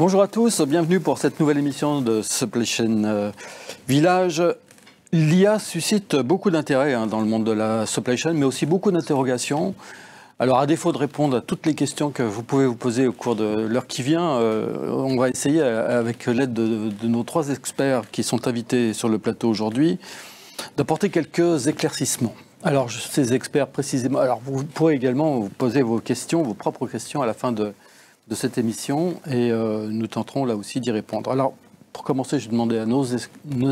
Bonjour à tous, bienvenue pour cette nouvelle émission de Supply Chain Village. L'IA suscite beaucoup d'intérêt dans le monde de la supply chain, mais aussi beaucoup d'interrogations. Alors, à défaut de répondre à toutes les questions que vous pouvez vous poser au cours de l'heure qui vient, on va essayer, avec l'aide de nos trois experts qui sont invités sur le plateau aujourd'hui, d'apporter quelques éclaircissements. Alors, ces experts précisément, alors vous pourrez également vous poser vos questions, vos propres questions à la fin de cette émission, et nous tenterons là aussi d'y répondre. Alors, pour commencer, je demandais à nos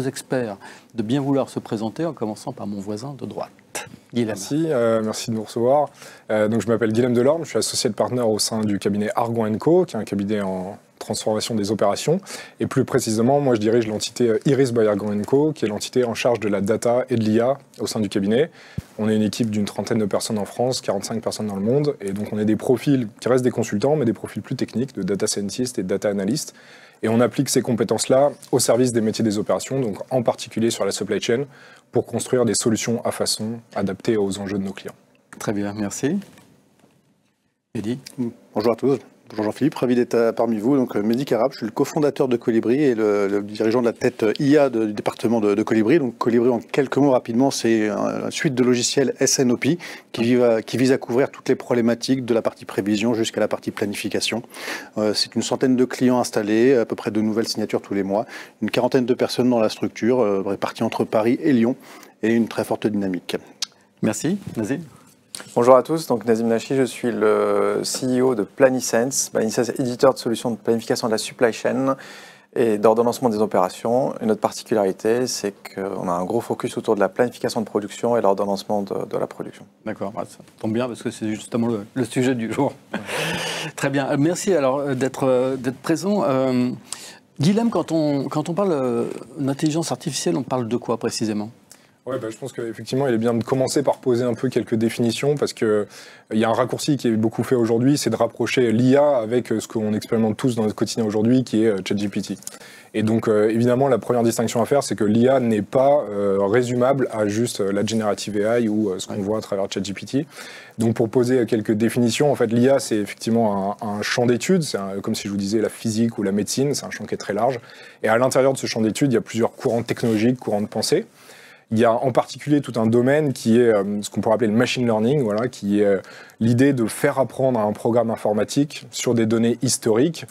experts de bien vouloir se présenter, en commençant par mon voisin de droite. Guilhem. Merci de nous recevoir. Donc, je m'appelle Guilhem Delorme, je suis associé de partner au sein du cabinet Argon & Co, qui est un cabinet en transformation des opérations. Et plus précisément, moi, je dirige l'entité Iris by Argon & Co, qui est l'entité en charge de la data et de l'IA au sein du cabinet. On est une équipe d'une trentaine de personnes en France, 45 personnes dans le monde. Et donc, on est des profils qui restent des consultants, mais des profils plus techniques, de data scientists et de data analysts. Et on applique ces compétences-là au service des métiers des opérations, donc en particulier sur la supply chain, pour construire des solutions à façon adaptées aux enjeux de nos clients. Très bien, merci. Mehdi. Bonjour à tous. Bonjour Jean-Philippe, ravi d'être parmi vous. Donc Mehdi Karab, je suis le cofondateur de Colibri et le dirigeant de la tête IA du département de Colibri. Donc Colibri, en quelques mots rapidement, c'est une suite de logiciels SNOP qui vise à couvrir toutes les problématiques de la partie prévision jusqu'à la partie planification. C'est une centaine de clients installés, à peu près 2 nouvelles signatures tous les mois, une quarantaine de personnes dans la structure, réparties entre Paris et Lyon, et une très forte dynamique. Merci. Nazim. Bonjour à tous, donc Nazim Nachi, je suis le CEO de Planisense. Planisense est éditeur de solutions de planification de la supply chain et d'ordonnancement des opérations. Et notre particularité, c'est qu'on a un gros focus autour de la planification de production et l'ordonnancement de la production. D'accord, ça tombe bien parce que c'est justement le sujet du jour. Très bien, merci alors d'être présent. Guilhem, quand on parle d'intelligence artificielle, on parle de quoi précisément ? Ouais, je pense qu'effectivement, il est bien de commencer par poser un peu quelques définitions, parce qu'il y a un raccourci qui est beaucoup fait aujourd'hui, c'est de rapprocher l'IA avec ce qu'on expérimente tous dans notre quotidien aujourd'hui, qui est ChatGPT. Et donc, évidemment, la première distinction à faire, c'est que l'IA n'est pas résumable à juste la generative AI ou ce qu'on voit à travers ChatGPT. Donc, pour poser quelques définitions, en fait, l'IA, c'est effectivement un champ d'études, c'est comme si je vous disais la physique ou la médecine, c'est un champ qui est très large. Et à l'intérieur de ce champ d'études, il y a plusieurs courants technologiques, courants de pensée. Il y a en particulier tout un domaine qui est ce qu'on pourrait appeler le machine learning, voilà, qui est l'idée de faire apprendre à un programme informatique sur des données historiques,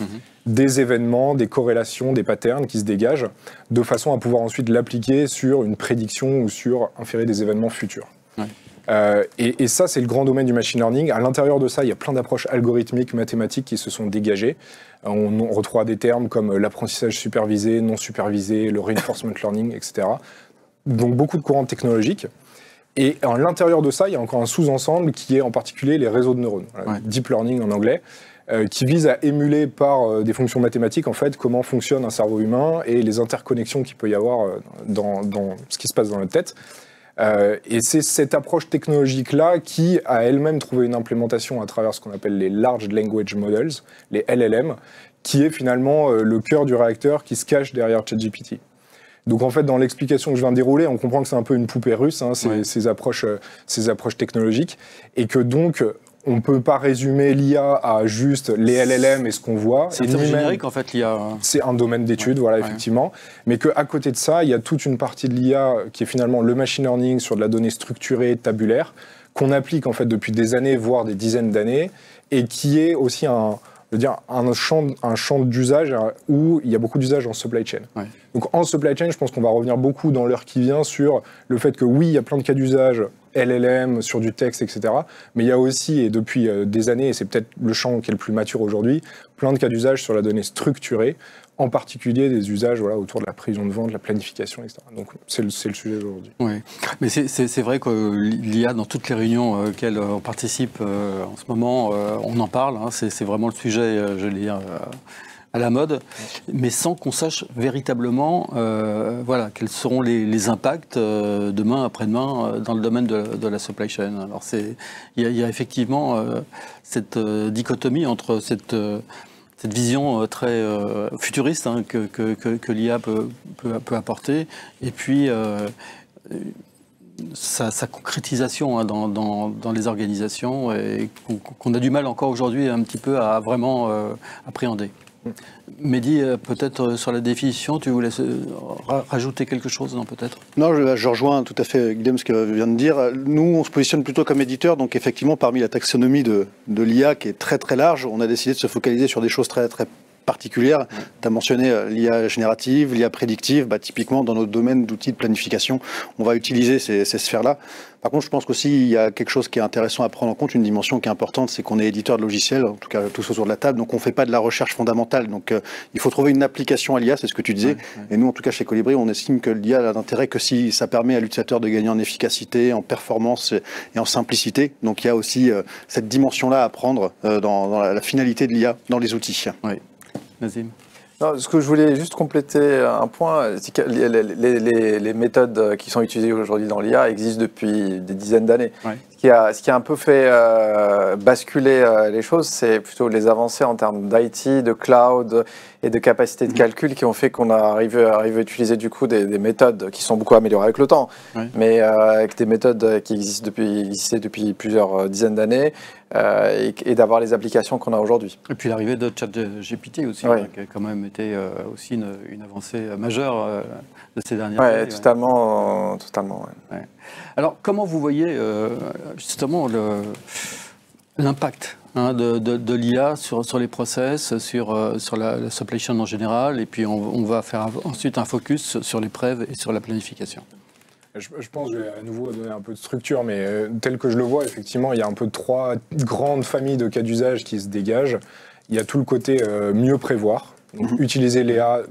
des événements, des corrélations, des patterns qui se dégagent, de façon à pouvoir ensuite l'appliquer sur une prédiction ou sur inférer des événements futurs. Ouais. Et ça, c'est le grand domaine du machine learning. À l'intérieur de ça, il y a plein d'approches algorithmiques, mathématiques qui se sont dégagées. On retrouvera des termes comme l'apprentissage supervisé, non supervisé, le reinforcement learning, etc. Donc beaucoup de courants technologiques. Et à l'intérieur de ça, il y a encore un sous-ensemble qui est en particulier les réseaux de neurones, voilà, deep learning en anglais, qui vise à émuler par des fonctions mathématiques en fait comment fonctionne un cerveau humain et les interconnexions qu'il peut y avoir dans ce qui se passe dans notre tête. Et c'est cette approche technologique-là qui a elle-même trouvé une implémentation à travers ce qu'on appelle les Large Language Models, les LLM, qui est finalement le cœur du réacteur qui se cache derrière ChatGPT. Donc en fait, dans l'explication que je viens de dérouler, on comprend que c'est un peu une poupée russe, ces approches technologiques, et que donc on ne peut pas résumer l'IA à juste les LLM et ce qu'on voit. C'est très générique en fait l'IA. C'est un domaine d'études, voilà, effectivement, mais qu'à côté de ça, il y a toute une partie de l'IA qui est finalement le machine learning sur de la donnée structurée, tabulaire, qu'on applique en fait depuis des années, voire des dizaines d'années, et qui est aussi un champ d'usage où il y a beaucoup d'usages en supply chain. Ouais. Donc en supply chain, je pense qu'on va revenir beaucoup dans l'heure qui vient sur le fait que oui, il y a plein de cas d'usage, LLM, sur du texte, etc. Mais il y a aussi, et depuis des années, et c'est peut-être le champ qui est le plus mature aujourd'hui, plein de cas d'usage sur la donnée structurée, en particulier des usages autour de la prévision de vente, de la planification, etc. Donc c'est le sujet d'aujourd'hui. Oui, mais c'est vrai que l'IA, dans toutes les réunions auxquelles on participe en ce moment, on en parle, c'est vraiment le sujet, je l'ai à la mode, mais sans qu'on sache véritablement quels seront les impacts demain, après-demain, dans le domaine de la supply chain. Alors il y a effectivement cette dichotomie entre cette vision très futuriste que l'IA peut apporter, et puis sa concrétisation dans les organisations, et qu'on a du mal encore aujourd'hui un petit peu à vraiment appréhender. Mehdi, peut-être sur la définition, tu voulais rajouter quelque chose, non, peut-être? Non, je rejoins tout à fait Guillaume ce qu'il vient de dire. Nous, on se positionne plutôt comme éditeur, donc effectivement, parmi la taxonomie de l'IA qui est très très large, on a décidé de se focaliser sur des choses très très particulières. Tu as mentionné l'IA générative, l'IA prédictive. Typiquement, dans notre domaine d'outils de planification, on va utiliser ces sphères-là. Par contre, je pense qu'aussi, il y a quelque chose qui est intéressant à prendre en compte, une dimension qui est importante, c'est qu'on est éditeur de logiciels, en tout cas tous autour de la table, donc on ne fait pas de la recherche fondamentale. Donc il faut trouver une application à l'IA, c'est ce que tu disais. Et nous, en tout cas, chez Colibri, on estime que l'IA n'a d'intérêt que si ça permet à l'utilisateur de gagner en efficacité, en performance et en simplicité. Donc il y a aussi cette dimension-là à prendre dans la finalité de l'IA dans les outils. Oui. Nazim. Non, ce que je voulais juste compléter un point, c'est que les méthodes qui sont utilisées aujourd'hui dans l'IA existent depuis des dizaines d'années. Ouais. Ce qui a un peu fait basculer les choses, c'est plutôt les avancées en termes d'IT, de cloud et de capacité de calcul qui ont fait qu'on a arrivé à utiliser du coup des méthodes qui sont beaucoup améliorées avec le temps, mais avec des méthodes qui existaient depuis plusieurs dizaines d'années et d'avoir les applications qu'on a aujourd'hui. Et puis l'arrivée de ChatGPT aussi, qui a quand même été aussi une avancée majeure de ces dernières années. Oui, totalement. Ouais. Alors, comment vous voyez justement l'impact de l'IA sur les process, sur la supply chain en général, et puis on va faire ensuite un focus sur les prêves et sur la planification? Je pense que je vais à nouveau donner un peu de structure, mais tel que je le vois, effectivement, il y a un peu 3 grandes familles de cas d'usage qui se dégagent. Il y a tout le côté mieux prévoir. Donc, utiliser l'IA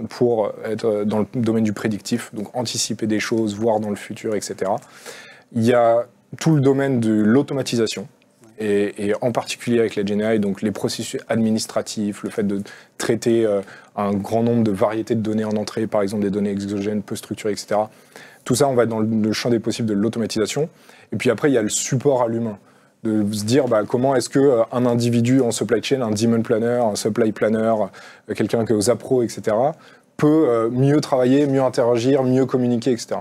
pour être dans le domaine du prédictif, donc anticiper des choses, voir dans le futur, etc. Il y a tout le domaine de l'automatisation, et en particulier avec la GenAI, donc les processus administratifs, le fait de traiter un grand nombre de variétés de données en entrée, par exemple des données exogènes, peu structurées, etc. Tout ça, on va être dans le champ des possibles de l'automatisation. Et puis après, il y a le support à l'humain. De se dire comment est-ce qu'un individu en supply chain, un demand planner, un supply planner, quelqu'un qui est aux appros, etc., peut mieux travailler, mieux interagir, mieux communiquer, etc.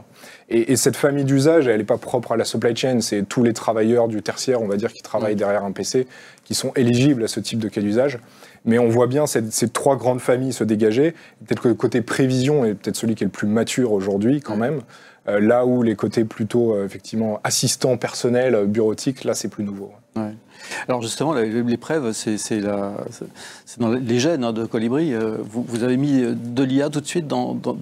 Et cette famille d'usages, elle n'est pas propre à la supply chain, c'est tous les travailleurs du tertiaire, on va dire, qui travaillent derrière un PC, qui sont éligibles à ce type de cas d'usage. Mais on voit bien ces 3 grandes familles se dégager. Peut-être que le côté prévision est peut-être celui qui est le plus mature aujourd'hui, quand même. Là où les côtés plutôt, effectivement, assistants personnels, bureautiques, là, c'est plus nouveau. Ouais. Alors justement, l'épreuve, c'est dans les gènes de Colibri. Vous avez mis de l'IA tout de suite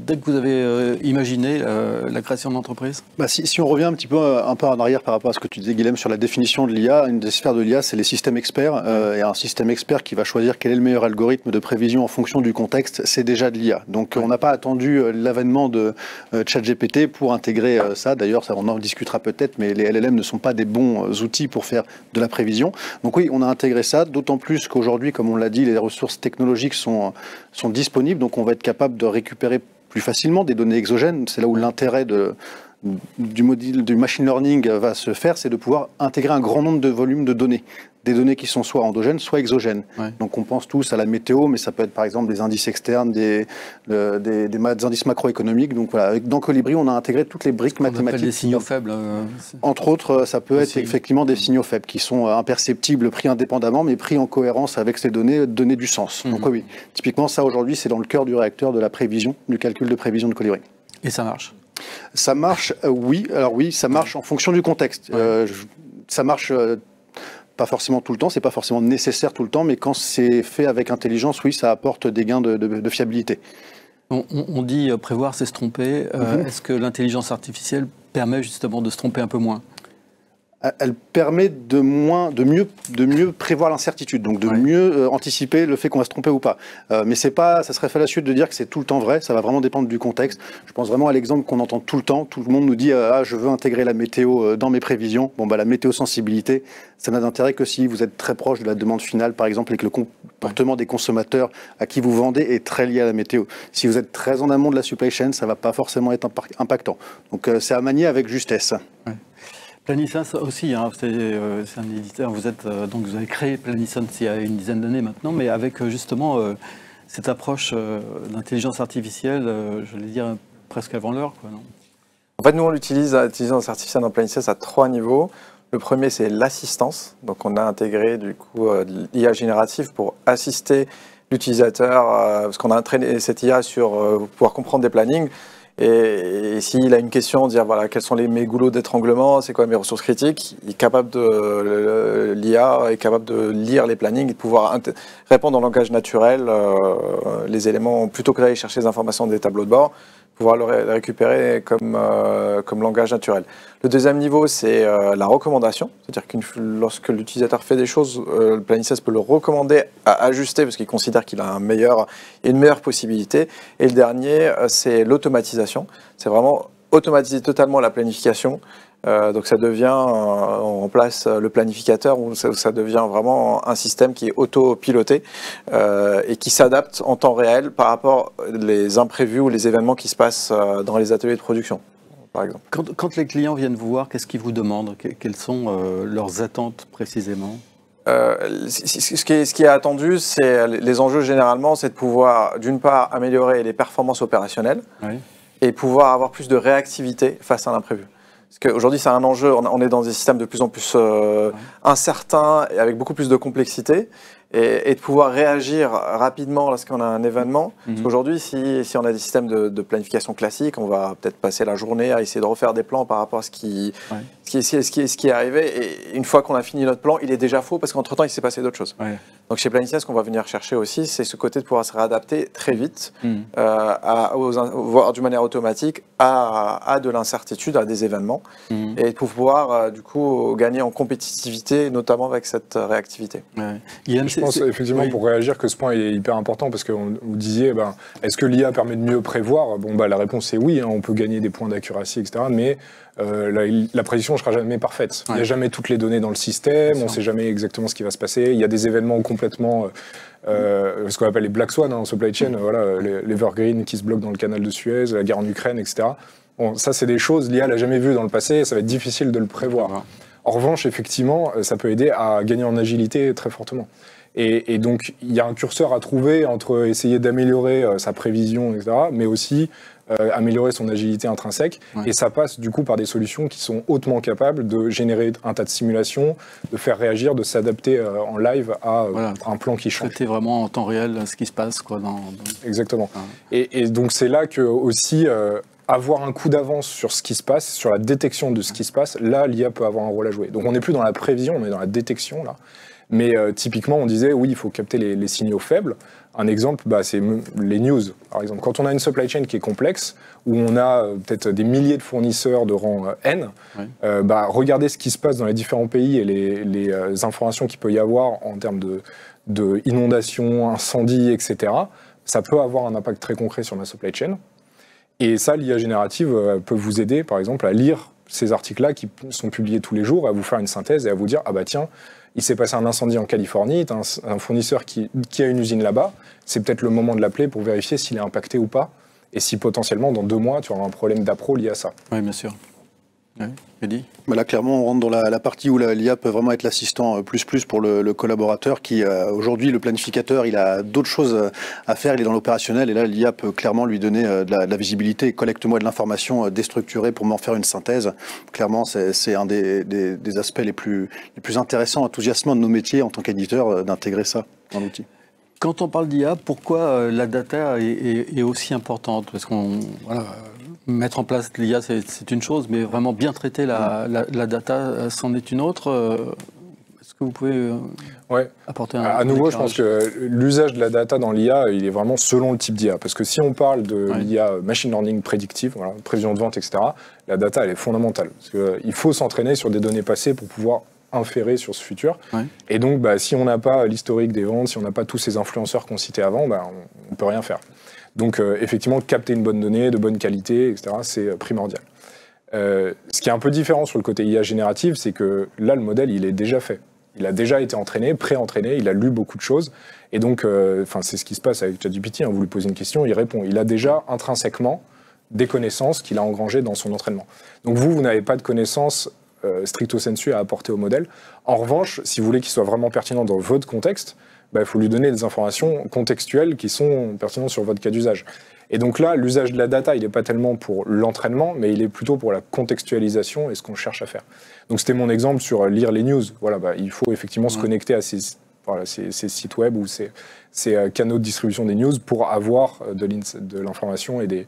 dès que vous avez imaginé la création de l'entreprise? Si on revient un peu en arrière par rapport à ce que tu disais, Guilhem, sur la définition de l'IA, une des sphères de l'IA, c'est les systèmes experts. Et un système expert qui va choisir quel est le meilleur algorithme de prévision en fonction du contexte, c'est déjà de l'IA. Donc on n'a pas attendu l'avènement de ChatGPT pour intégrer ça. D'ailleurs, on en discutera peut-être, mais les LLM ne sont pas des bons outils pour faire de la prévision. Donc oui, on a intégré ça, d'autant plus qu'aujourd'hui, comme on l'a dit, les ressources technologiques sont disponibles, donc on va être capable de récupérer plus facilement des données exogènes. C'est là où l'intérêt du machine learning va se faire, c'est de pouvoir intégrer un grand nombre de volumes de données. Des données qui sont soit endogènes, soit exogènes. Ouais. Donc on pense tous à la météo, mais ça peut être par exemple des indices externes, des indices macroéconomiques. Donc voilà, dans Colibri, on a intégré toutes les briques mathématiques. On appelle des signaux faibles. Entre autres, ça peut être effectivement des signaux faibles qui sont imperceptibles, pris indépendamment, mais pris en cohérence avec ces données du sens. Donc oui, typiquement ça aujourd'hui, c'est dans le cœur du réacteur de la prévision, du calcul de prévision de Colibri. Et ça marche? Ça marche, oui. Alors oui, ça marche en fonction du contexte. Ça marche... pas forcément tout le temps, c'est pas forcément nécessaire tout le temps, mais quand c'est fait avec intelligence, oui, ça apporte des gains de fiabilité. On dit prévoir, c'est se tromper. Est-ce que l'intelligence artificielle permet justement de se tromper un peu moins? Elle permet de mieux prévoir l'incertitude, donc de mieux anticiper le fait qu'on va se tromper ou pas. Mais c'est pas, ça serait fallacieux de dire que c'est tout le temps vrai, ça va vraiment dépendre du contexte. Je pense vraiment à l'exemple qu'on entend tout le temps, tout le monde nous dit je veux intégrer la météo dans mes prévisions. Bon la météo sensibilité, ça n'a d'intérêt que si vous êtes très proche de la demande finale, par exemple, et que le comportement des consommateurs à qui vous vendez est très lié à la météo. Si vous êtes très en amont de la supply chain, ça va pas forcément être impactant. Donc c'est à manier avec justesse. Ouais. Planisense aussi, c'est un éditeur. Donc vous avez créé Planisense il y a une dizaine d'années maintenant, mais avec justement cette approche d'intelligence artificielle, je vais dire presque avant l'heure, quoi, non? En fait, nous on l'utilise, l'intelligence artificielle dans Planisense à 3 niveaux. Le premier, c'est l'assistance. Donc on a intégré du coup l'IA générative pour assister l'utilisateur, parce qu'on a entraîné cette IA sur pouvoir comprendre des plannings. Et s'il a une question, dire voilà quels sont mes goulots d'étranglement, c'est quoi mes ressources critiques, l'IA est capable de lire les plannings et de pouvoir répondre en langage naturel les éléments, plutôt que d'aller chercher des informations des tableaux de bord, pouvoir le récupérer comme langage naturel. Le deuxième niveau, c'est la recommandation, c'est-à-dire que lorsque l'utilisateur fait des choses, le Planning Sense peut le recommander à ajuster parce qu'il considère qu'il a une meilleure possibilité. Et le dernier, c'est l'automatisation. C'est vraiment automatiser totalement la planification. Donc ça devient, on remplace le planificateur, où ça devient vraiment un système qui est auto-piloté et qui s'adapte en temps réel par rapport aux imprévus ou les événements qui se passent dans les ateliers de production, par exemple. Quand les clients viennent vous voir, qu'est-ce qu'ils vous demandent? Quelles sont leurs attentes précisément? Ce qui est attendu, c'est les enjeux généralement, c'est de pouvoir d'une part améliorer les performances opérationnelles et pouvoir avoir plus de réactivité face à l'imprévu. Parce qu'aujourd'hui, c'est un enjeu, on est dans des systèmes de plus en plus incertains et avec beaucoup plus de complexité. Et de pouvoir réagir rapidement lorsqu'on a un événement. Parce qu'aujourd'hui, si on a des systèmes de planification classiques, on va peut-être passer la journée à essayer de refaire des plans par rapport à ce qui est arrivé. Et une fois qu'on a fini notre plan, il est déjà faux parce qu'entre-temps, il s'est passé d'autres choses. Donc chez Planning Sense, ce qu'on va venir chercher aussi, c'est ce côté de pouvoir se réadapter très vite, voire d'une manière automatique, à de l'incertitude, à des événements, et de pouvoir du coup gagner en compétitivité, notamment avec cette réactivité. Je pense effectivement pour réagir que ce point est hyper important parce que vous disiez, est-ce que l'IA permet de mieux prévoir? La réponse est oui, on peut gagner des points d'accuracy, etc. Mais la prédiction ne sera jamais parfaite. Il n'y a jamais toutes les données dans le système, on ne sait jamais exactement ce qui va se passer. Il y a des événements complètement, ce qu'on appelle les black swans en supply chain, l'Evergreen qui se bloque dans le canal de Suez, la guerre en Ukraine, etc. Bon, ça, c'est des choses, l'IA l'a jamais vu dans le passé, ça va être difficile de le prévoir. En revanche, effectivement, ça peut aider à gagner en agilité très fortement. Et donc, il y a un curseur à trouver entre essayer d'améliorer sa prévision, etc., mais aussi améliorer son agilité intrinsèque. Et ça passe du coup par des solutions qui sont hautement capables de générer un tas de simulations, de faire réagir, de s'adapter en live à un plan qui change. Traiter vraiment en temps réel ce qui se passe. Exactement. Et donc, c'est là que aussi... avoir un coup d'avance sur ce qui se passe, sur la détection de ce qui se passe, là, l'IA peut avoir un rôle à jouer. Donc, on n'est plus dans la prévision, on est dans la détection, là. Mais typiquement, on disait, oui, il faut capter les signaux faibles. Un exemple, c'est les news, par exemple. Quand on a une supply chain qui est complexe, où on a peut-être des milliers de fournisseurs de rang N, regardez ce qui se passe dans les différents pays et les informations qu'il peut y avoir en termes de inondations, incendies, etc. Ça peut avoir un impact très concret sur ma supply chain. Et ça, l'IA générative peut vous aider, par exemple, à lire ces articles-là qui sont publiés tous les jours, à vous faire une synthèse et à vous dire, tiens, il s'est passé un incendie en Californie, tu as un fournisseur qui a une usine là-bas, c'est peut-être le moment de l'appeler pour vérifier s'il est impacté ou pas, et si potentiellement, dans 2 mois, tu auras un problème d'appro lié à ça. Oui, bien sûr. Eddy ? Là, clairement, on rentre dans la partie où l'IA peut vraiment être l'assistant plus pour le collaborateur qui, aujourd'hui, le planificateur, il a d'autres choses à faire, il est dans l'opérationnel, et là, l'IA peut clairement lui donner de la visibilité. Collecte-moi de l'information déstructurée pour m'en faire une synthèse. Clairement, c'est un des aspects les plus intéressants, enthousiasmants de nos métiers en tant qu'éditeur, d'intégrer ça dans l'outil. Quand on parle d'IA, pourquoi la data est aussi importante? Parce qu'on... mettre en place l'IA, c'est une chose, mais vraiment bien traiter la data, c'en est une autre. Est-ce que vous pouvez apporter un... À nouveau, je pense que l'usage de la data dans l'IA, il est vraiment selon le type d'IA. Parce que si on parle de l'IA machine learning prédictive, prévision de vente, etc., la data, elle est fondamentale. Parce qu'il faut s'entraîner sur des données passées pour pouvoir inférer sur ce futur. Et donc, si on n'a pas l'historique des ventes, si on n'a pas tous ces influenceurs qu'on citait avant, on ne peut rien faire. Donc, effectivement, capter une bonne donnée, de bonne qualité, etc., c'est primordial. Ce qui est un peu différent sur le côté IA générative, c'est que là, le modèle, il est déjà fait. Il a déjà été entraîné, pré-entraîné, il a lu beaucoup de choses. Et donc, c'est ce qui se passe avec ChatGPT. Vous lui posez une question, il répond. Il a déjà intrinsèquement des connaissances qu'il a engrangées dans son entraînement. Donc, vous n'avez pas de connaissances stricto sensu à apporter au modèle. En revanche, si vous voulez qu'il soit vraiment pertinent dans votre contexte, il faut lui donner des informations contextuelles qui sont pertinentes sur votre cas d'usage. Et donc là, l'usage de la data, il n'est pas tellement pour l'entraînement, mais il est plutôt pour la contextualisation et ce qu'on cherche à faire. Donc c'était mon exemple sur lire les news. Il faut effectivement se connecter à ces voilà, ces sites web ou ces canaux de distribution des news pour avoir de l'information et de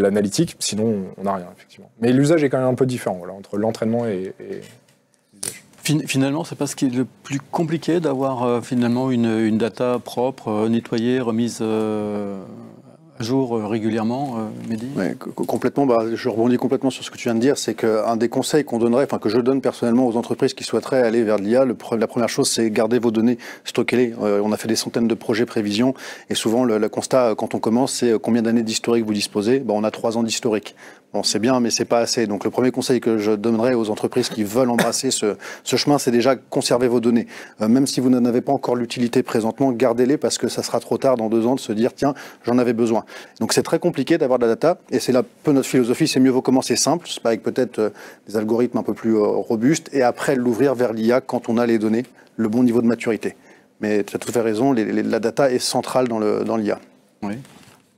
l'analytique. Sinon, on n'a rien, effectivement. Mais l'usage est quand même un peu différent, voilà, entre l'entraînement et l'usage. Finalement, c'est pas ce qui est le plus compliqué d'avoir finalement une data propre, nettoyée, remise à jour régulièrement, Mehdi? Ouais, complètement. Je rebondis complètement sur ce que tu viens de dire. C'est qu'un des conseils qu'on donnerait, enfin que je donne personnellement aux entreprises qui souhaiteraient aller vers l'IA, la première chose, c'est garder vos données, stockez-les. On a fait des centaines de projets prévision et souvent le constat quand on commence, c'est combien d'années d'historique vous disposez. On a 3 ans d'historique. Bon, c'est bien, mais c'est pas assez. Donc le premier conseil que je donnerais aux entreprises qui veulent embrasser ce chemin, c'est déjà conserver vos données. Même si vous n'en avez pas encore l'utilité présentement, gardez-les parce que ça sera trop tard dans 2 ans de se dire tiens, j'en avais besoin. Donc c'est très compliqué d'avoir de la data et c'est là un peu notre philosophie. C'est mieux vaut commencer simple, avec peut-être des algorithmes un peu plus robustes et après l'ouvrir vers l'IA quand on a les données, le bon niveau de maturité. Mais tu as tout à fait raison, la data est centrale dans l'IA. Oui.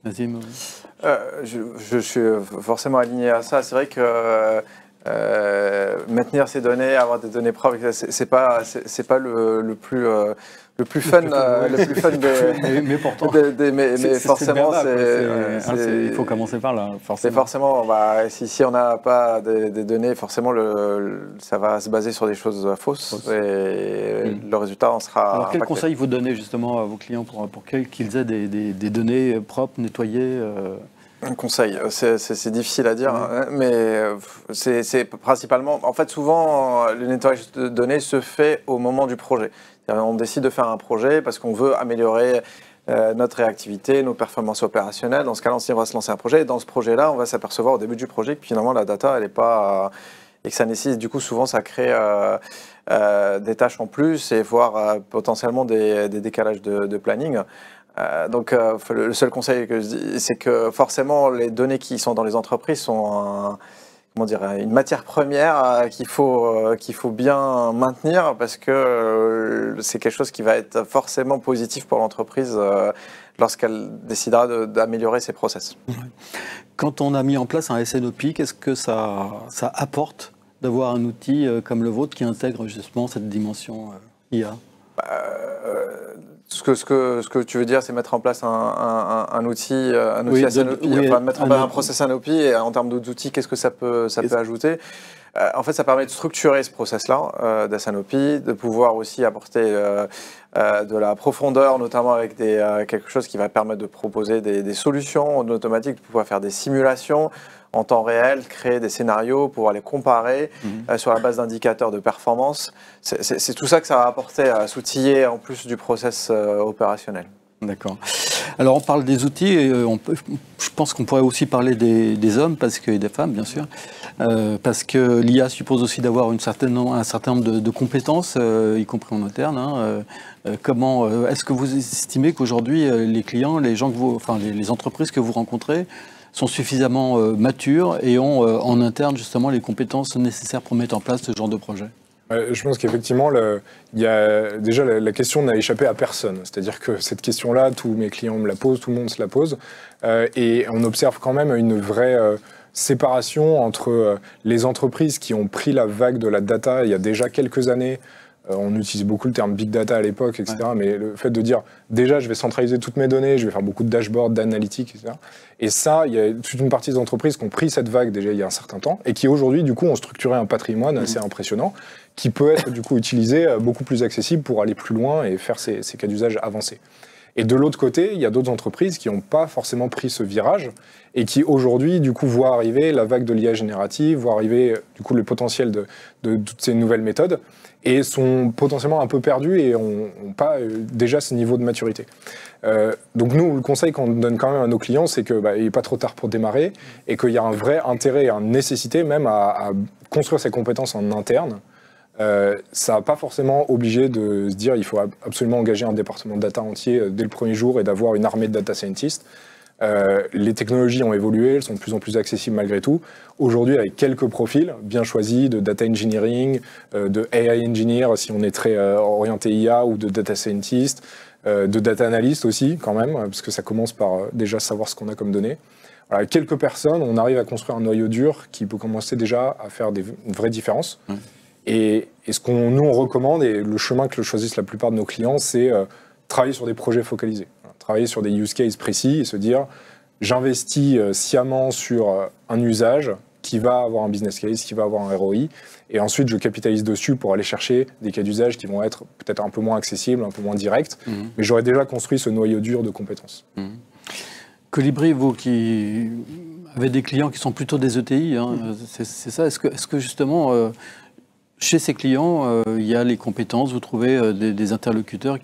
Vas-y, je suis forcément aligné à ça. C'est vrai que maintenir ces données, avoir des données propres, c'est pas le plus fun, mais pourtant, mais forcément, il faut commencer par là. Forcément, si on n'a pas des données, forcément, ça va se baser sur des choses fausses et le résultat en sera. Alors, quel conseil vous donnez justement à vos clients pour qu'ils aient des données propres, nettoyées? Un conseil, c'est difficile à dire, hein, mais c'est principalement, en fait, souvent, le nettoyage de données se fait au moment du projet. On décide de faire un projet parce qu'on veut améliorer notre réactivité, nos performances opérationnelles. Dans ce cas-là, on va se lancer un projet. Et dans ce projet-là, on va s'apercevoir au début du projet que finalement, la data, elle n'est pas... et que ça nécessite, du coup, souvent, ça crée des tâches en plus et voire potentiellement des décalages de planning. Donc, le seul conseil que je dis, c'est que forcément, les données qui sont dans les entreprises sont une matière première qu'il faut bien maintenir parce que c'est quelque chose qui va être forcément positif pour l'entreprise lorsqu'elle décidera d'améliorer ses process. Quand on a mis en place un SNOP, qu'est-ce que ça apporte d'avoir un outil comme le vôtre qui intègre justement cette dimension IA? Ce que tu veux dire, c'est mettre en place un outil SNOP, mettre en place un process SNOP, et en termes d'outils, qu'est-ce que ça peut ajouter? En fait, ça permet de structurer ce process-là d'SNOP, de pouvoir aussi apporter de la profondeur, notamment avec quelque chose qui va permettre de proposer des solutions en automatique, de pouvoir faire des simulations en temps réel, créer des scénarios, pouvoir les comparer sur la base d'indicateurs de performance. C'est tout ça que ça va apporter à s'outiller en plus du process opérationnel. D'accord. Alors on parle des outils, et je pense qu'on pourrait aussi parler des hommes et des femmes, bien sûr, parce que l'IA suppose aussi d'avoir un certain nombre de compétences, y compris en interne. Comment est-ce que vous estimez qu'aujourd'hui les clients, les entreprises que vous rencontrez sont suffisamment matures et ont en interne justement les compétences nécessaires pour mettre en place ce genre de projet? Je pense qu'effectivement, déjà la question n'a échappé à personne. C'est-à-dire que cette question-là, tous mes clients me la posent, tout le monde se la pose. Et on observe quand même une vraie séparation entre les entreprises qui ont pris la vague de la data il y a déjà quelques années. On utilisait beaucoup le terme big data à l'époque, etc. Ouais. Mais le fait de dire, déjà, je vais centraliser toutes mes données, je vais faire beaucoup de dashboards, d'analytiques, etc. Et ça, il y a toute une partie des entreprises qui ont pris cette vague déjà il y a un certain temps et qui aujourd'hui, du coup, ont structuré un patrimoine assez impressionnant qui peut être, du coup, utilisé beaucoup plus accessible pour aller plus loin et faire ces cas d'usage avancés. Et de l'autre côté, il y a d'autres entreprises qui n'ont pas forcément pris ce virage et qui aujourd'hui, du coup, voient arriver la vague de l'IA générative, voient arriver, du coup, le potentiel de toutes ces nouvelles méthodes et sont potentiellement un peu perdus et n'ont pas déjà ce niveau de maturité. Donc nous, le conseil qu'on donne quand même à nos clients, c'est qu'il n'est pas trop tard pour démarrer et qu'il y a un vrai intérêt, une nécessité même à construire ses compétences en interne. Ça n'a pas forcément obligé de se dire il faut absolument engager un département de data entier dès le premier jour et d'avoir une armée de data scientists. Les technologies ont évolué, elles sont de plus en plus accessibles malgré tout. Aujourd'hui, avec quelques profils bien choisis de data engineering, de AI engineer si on est très orienté IA, ou de data scientist, de data analyst aussi quand même, parce que ça commence par déjà savoir ce qu'on a comme données. Voilà, quelques personnes, on arrive à construire un noyau dur qui peut commencer déjà à faire une vraie différence. Et ce qu'on nous on recommande, et le chemin que choisissent la plupart de nos clients, c'est travailler sur des projets focalisés. Travailler sur des use cases précis et se dire, j'investis sciemment sur un usage qui va avoir un business case, qui va avoir un ROI, et ensuite je capitalise dessus pour aller chercher des cas d'usage qui vont être peut-être un peu moins accessibles, un peu moins directs, mais j'aurais déjà construit ce noyau dur de compétences. Colibri, vous qui avez des clients qui sont plutôt des ETI, hein, c'est ça, est-ce que justement, chez ces clients, il y a les compétences, vous trouvez des interlocuteurs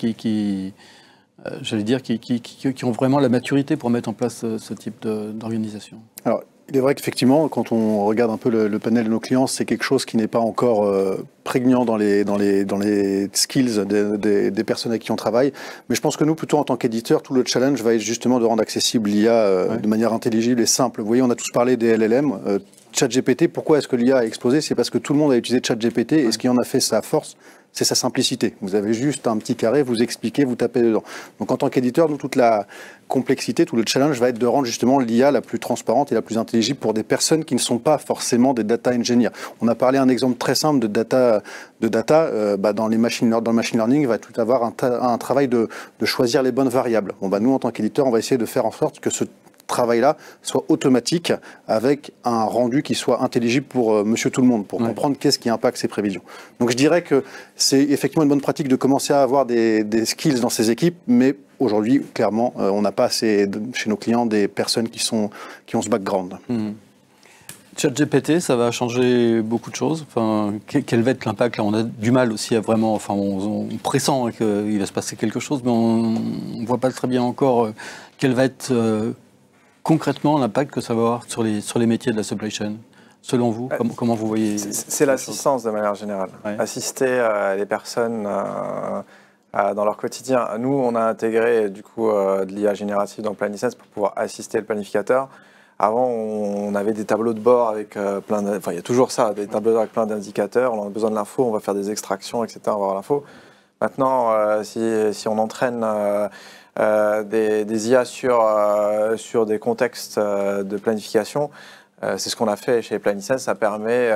j'allais dire, qui ont vraiment la maturité pour mettre en place ce type d'organisation? Alors, il est vrai qu'effectivement, quand on regarde un peu le panel de nos clients, c'est quelque chose qui n'est pas encore prégnant dans les skills des personnes avec qui on travaille. Mais je pense que nous, plutôt en tant qu'éditeurs, tout le challenge va être justement de rendre accessible l'IA de manière intelligible et simple. Vous voyez, on a tous parlé des LLM. ChatGPT, pourquoi est-ce que l'IA a explosé? C'est parce que tout le monde a utilisé ChatGPT et ce qui en a fait sa force, c'est sa simplicité. Vous avez juste un petit carré, vous expliquez, vous tapez dedans. Donc en tant qu'éditeur, nous, toute la complexité, tout le challenge va être de rendre justement l'IA la plus transparente et la plus intelligible pour des personnes qui ne sont pas forcément des data engineers. On a parlé un exemple très simple de data. Dans le machine learning, il va tout avoir un travail de choisir les bonnes variables. Nous, en tant qu'éditeur, on va essayer de faire en sorte que ce travail-là soit automatique avec un rendu qui soit intelligible pour monsieur tout le monde, pour comprendre qu'est-ce qui impacte ses prévisions. Donc je dirais que c'est effectivement une bonne pratique de commencer à avoir des skills dans ces équipes, mais aujourd'hui, clairement, on n'a pas assez chez nos clients des personnes qui ont ce background. ChatGPT, ça va changer beaucoup de choses. Enfin, quel va être l'impact? Là, on a du mal aussi à vraiment... Enfin, on pressent qu'il va se passer quelque chose, mais on ne voit pas très bien encore quel va être... concrètement, l'impact que ça va avoir sur les métiers de la supply chain, selon vous, comment vous voyez? C'est l'assistance de manière générale. Assister les personnes dans leur quotidien. Nous, on a intégré du coup de l'IA générative dans PlaniSense pour pouvoir assister le planificateur. Avant, on avait des tableaux de bord avec plein de... Enfin, il y a toujours ça, des tableaux de bord avec plein d'indicateurs. On a besoin de l'info, on va faire des extractions, etc. On va avoir l'info. Maintenant, si on entraîne... des IA sur des contextes de planification. C'est ce qu'on a fait chez PlaniSense. Ça permet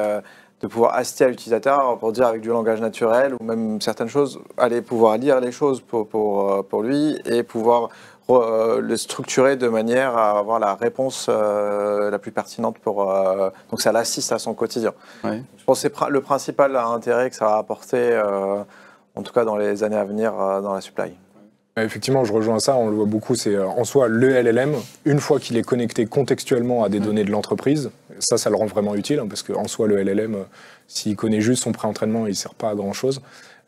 de pouvoir assister à l'utilisateur pour dire avec du langage naturel ou même certaines choses, aller pouvoir lire les choses pour lui et pouvoir le structurer de manière à avoir la réponse la plus pertinente donc ça l'assiste à son quotidien. Je pense que c'est le principal intérêt que ça va apporter, en tout cas dans les années à venir dans la supply. Effectivement, je rejoins ça, on le voit beaucoup, c'est en soi le LLM, une fois qu'il est connecté contextuellement à des données de l'entreprise, ça le rend vraiment utile, parce qu'en soi le LLM, s'il connaît juste son pré-entraînement, il ne sert pas à grand chose.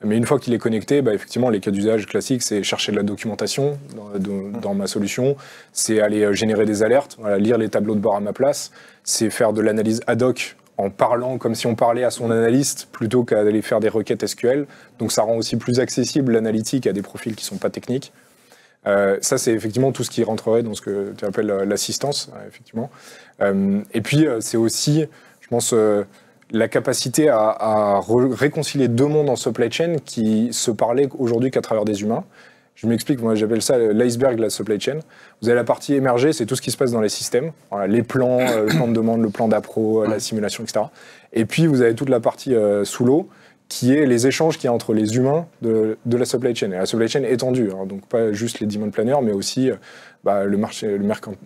Mais une fois qu'il est connecté, effectivement, les cas d'usage classiques, c'est chercher de la documentation dans ma solution, c'est aller générer des alertes, lire les tableaux de bord à ma place, c'est faire de l'analyse ad hoc en parlant comme si on parlait à son analyste plutôt qu'à aller faire des requêtes SQL. Donc ça rend aussi plus accessible l'analytique à des profils qui ne sont pas techniques. Ça, c'est effectivement tout ce qui rentrerait dans ce que tu appelles l'assistance, effectivement. Et puis, c'est aussi, je pense, la capacité à réconcilier deux mondes en supply chain qui se parlaient aujourd'hui qu'à travers des humains. Je m'explique, moi j'appelle ça l'iceberg de la supply chain. Vous avez la partie émergée, c'est tout ce qui se passe dans les systèmes, voilà, les plans, le plan de demande, le plan d'appro, la simulation, etc. Et puis vous avez toute la partie sous l'eau, qui est les échanges qu'il y a entre les humains de la supply chain. Et la supply chain étendue, donc pas juste les demand planners, mais aussi le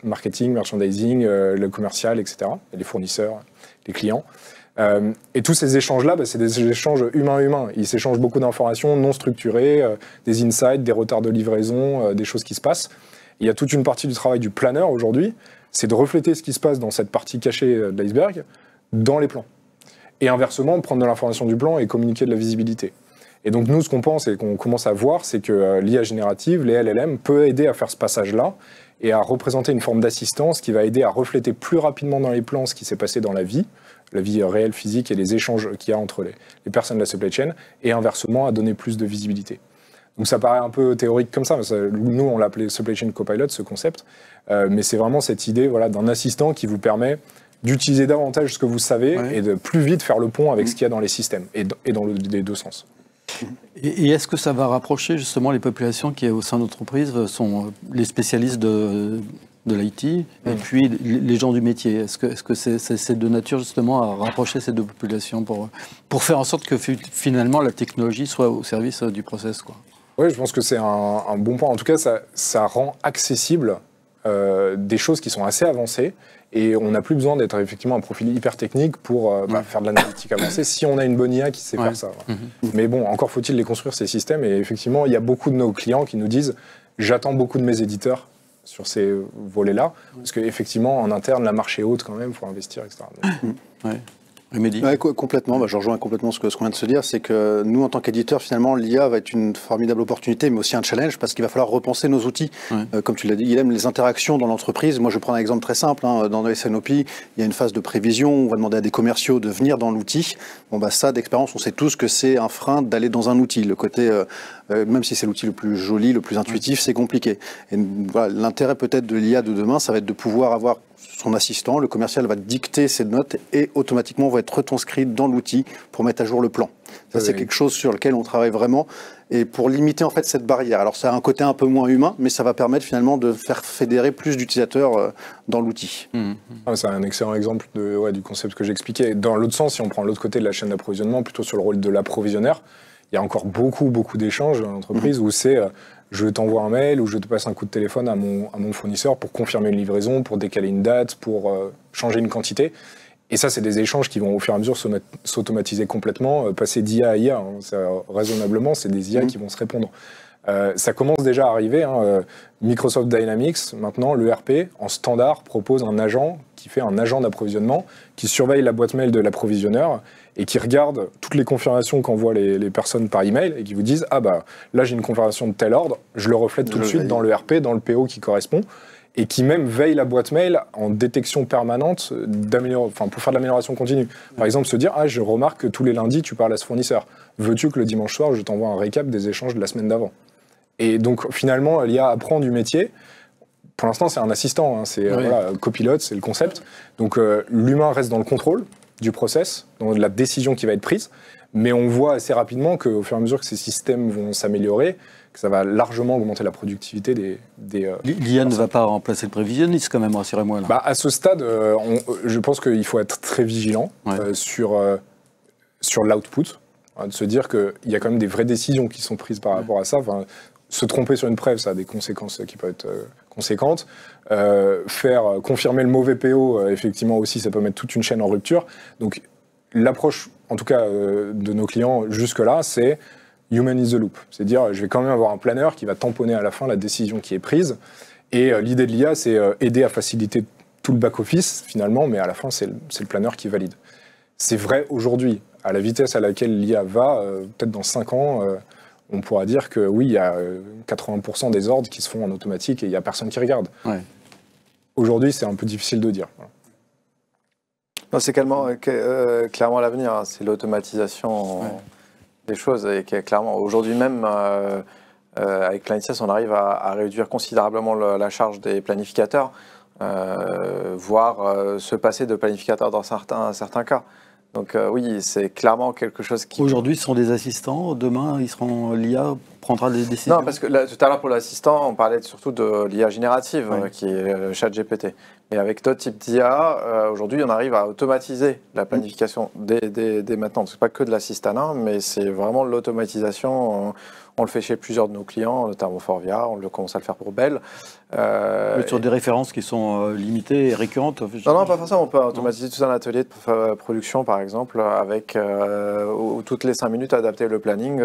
marketing, merchandising, le commercial, etc. Et les fournisseurs, les clients. Et tous ces échanges-là, c'est des échanges humain-humain. Ils s'échangent beaucoup d'informations non structurées, des insights, des retards de livraison, des choses qui se passent. Il y a toute une partie du travail du planner aujourd'hui, c'est de refléter ce qui se passe dans cette partie cachée de l'iceberg dans les plans. Et inversement, prendre de l'information du plan et communiquer de la visibilité. Et donc nous, ce qu'on pense et qu'on commence à voir, c'est que l'IA générative, les LLM, peut aider à faire ce passage-là et à représenter une forme d'assistance qui va aider à refléter plus rapidement dans les plans ce qui s'est passé dans la vie réelle, physique et les échanges qu'il y a entre les personnes de la supply chain, et inversement à donner plus de visibilité. Donc ça paraît un peu théorique comme ça, mais nous on l'appelait Supply Chain Copilot, ce concept, mais c'est vraiment cette idée d'un assistant qui vous permet d'utiliser davantage ce que vous savez et de plus vite faire le pont avec ce qu'il y a dans les systèmes, et dans les deux sens. Et est-ce que ça va rapprocher justement les populations qui au sein de l'entreprise sont les spécialistes de de l'IT et puis les gens du métier. Est-ce que c'est de nature justement à rapprocher ces deux populations pour faire en sorte que finalement la technologie soit au service du process, quoi? Oui, je pense que c'est un bon point. En tout cas, ça rend accessible des choses qui sont assez avancées et on n'a plus besoin d'être effectivement un profil hyper technique pour faire de l'analytique avancée si on a une bonne IA qui sait faire ça. Mais bon, encore faut-il les construire, ces systèmes. Et effectivement, il y a beaucoup de nos clients qui nous disent « j'attends beaucoup de mes éditeurs sur ces volets-là », parce qu'effectivement, en interne, la marche est haute quand même, il faut investir, etc. Ouais, complètement, je rejoins complètement ce qu'on vient de se dire, c'est que nous, en tant qu'éditeurs, finalement, l'IA va être une formidable opportunité, mais aussi un challenge, parce qu'il va falloir repenser nos outils. Comme tu l'as dit, Guilhem, les interactions dans l'entreprise. Moi, je vais prendre un exemple très simple. Dans le SNOP, il y a une phase de prévision, on va demander à des commerciaux de venir dans l'outil. Ça, d'expérience, on sait tous que c'est un frein d'aller dans un outil. Le côté, même si c'est l'outil le plus joli, le plus intuitif, c'est compliqué. Et voilà, l'intérêt peut-être de l'IA de demain, ça va être de pouvoir avoir son assistant, le commercial va dicter ses notes et automatiquement va être retranscrit dans l'outil pour mettre à jour le plan. Ça, c'est quelque chose sur lequel on travaille vraiment et pour limiter en fait cette barrière. Alors ça a un côté un peu moins humain, mais ça va permettre finalement de faire fédérer plus d'utilisateurs dans l'outil. C'est un excellent exemple du concept que j'expliquais. Dans l'autre sens, si on prend l'autre côté de la chaîne d'approvisionnement, plutôt sur le rôle de l'approvisionneur, il y a encore beaucoup d'échanges dans l'entreprise où c'est je t'envoie un mail ou je te passe un coup de téléphone à mon fournisseur pour confirmer une livraison, pour décaler une date, pour changer une quantité. Et ça, c'est des échanges qui vont au fur et à mesure s'automatiser complètement, passer d'IA à IA. Raisonnablement, c'est des IA qui vont se répondre. Ça commence déjà à arriver. Microsoft Dynamics, maintenant, l'ERP, en standard, propose un agent qui fait un agent d'approvisionnement, qui surveille la boîte mail de l'approvisionneur et qui regarde toutes les confirmations qu'envoient les personnes par email et qui vous disent « Ah bah, là j'ai une confirmation de tel ordre, je le reflète tout de suite dans l'ERP, dans le PO qui correspond. » Et qui même veille la boîte mail en détection permanente pour faire de l'amélioration continue. Par exemple, se dire « Ah, je remarque que tous les lundis, tu parles à ce fournisseur. Veux-tu que le dimanche soir, je t'envoie un récap des échanges de la semaine d'avant ?» Et donc, finalement, l'IA apprend du métier. Pour l'instant, c'est un assistant. Copilote, c'est le concept. Donc, l'humain reste dans le contrôle du process, dans la décision qui va être prise. Mais on voit assez rapidement qu'au fur et à mesure que ces systèmes vont s'améliorer, que ça va largement augmenter la productivité des L'IA ne va pas remplacer le prévisionniste, quand même, rassurez-moi. À ce stade, je pense qu'il faut être très vigilant sur l'output, de se dire qu'il y a quand même des vraies décisions qui sont prises par rapport à ça. Se tromper sur une preuve, ça a des conséquences qui peuvent être conséquentes. Faire confirmer le mauvais PO, effectivement aussi, ça peut mettre toute une chaîne en rupture. Donc l'approche, en tout cas de nos clients jusque-là, c'est human is the loop. C'est dire, je vais quand même avoir un planeur qui va tamponner à la fin la décision qui est prise. Et l'idée de l'IA, c'est aider à faciliter tout le back-office, finalement, mais à la fin, c'est le planeur qui valide. C'est vrai aujourd'hui. À la vitesse à laquelle l'IA va, peut-être dans 5 ans, on pourra dire que oui, il y a 80% des ordres qui se font en automatique et il n'y a personne qui regarde. Aujourd'hui, c'est un peu difficile de dire. C'est clairement l'avenir, hein. C'est l'automatisation des choses. Et clairement, aujourd'hui même, avec Planisys, on arrive à réduire considérablement la charge des planificateurs, voire se passer de planificateurs dans certains cas. Donc oui, c'est clairement quelque chose qui... Aujourd'hui, ce sont des assistants. Demain, l'IA prendra des décisions. Non, parce que là, tout à l'heure, pour l'assistant, on parlait surtout de l'IA générative, qui est ChatGPT. Mais avec d'autres types d'IA, aujourd'hui, on arrive à automatiser la planification dès maintenant. Ce n'est pas que de l'assistanat, mais c'est vraiment l'automatisation. On le fait chez plusieurs de nos clients, notamment Forvia, on le commence à le faire pour Bell. Sur des références qui sont limitées et récurrentes? Non, pas forcément. On peut automatiser tout un atelier de production, par exemple, avec où toutes les 5 minutes adapter le planning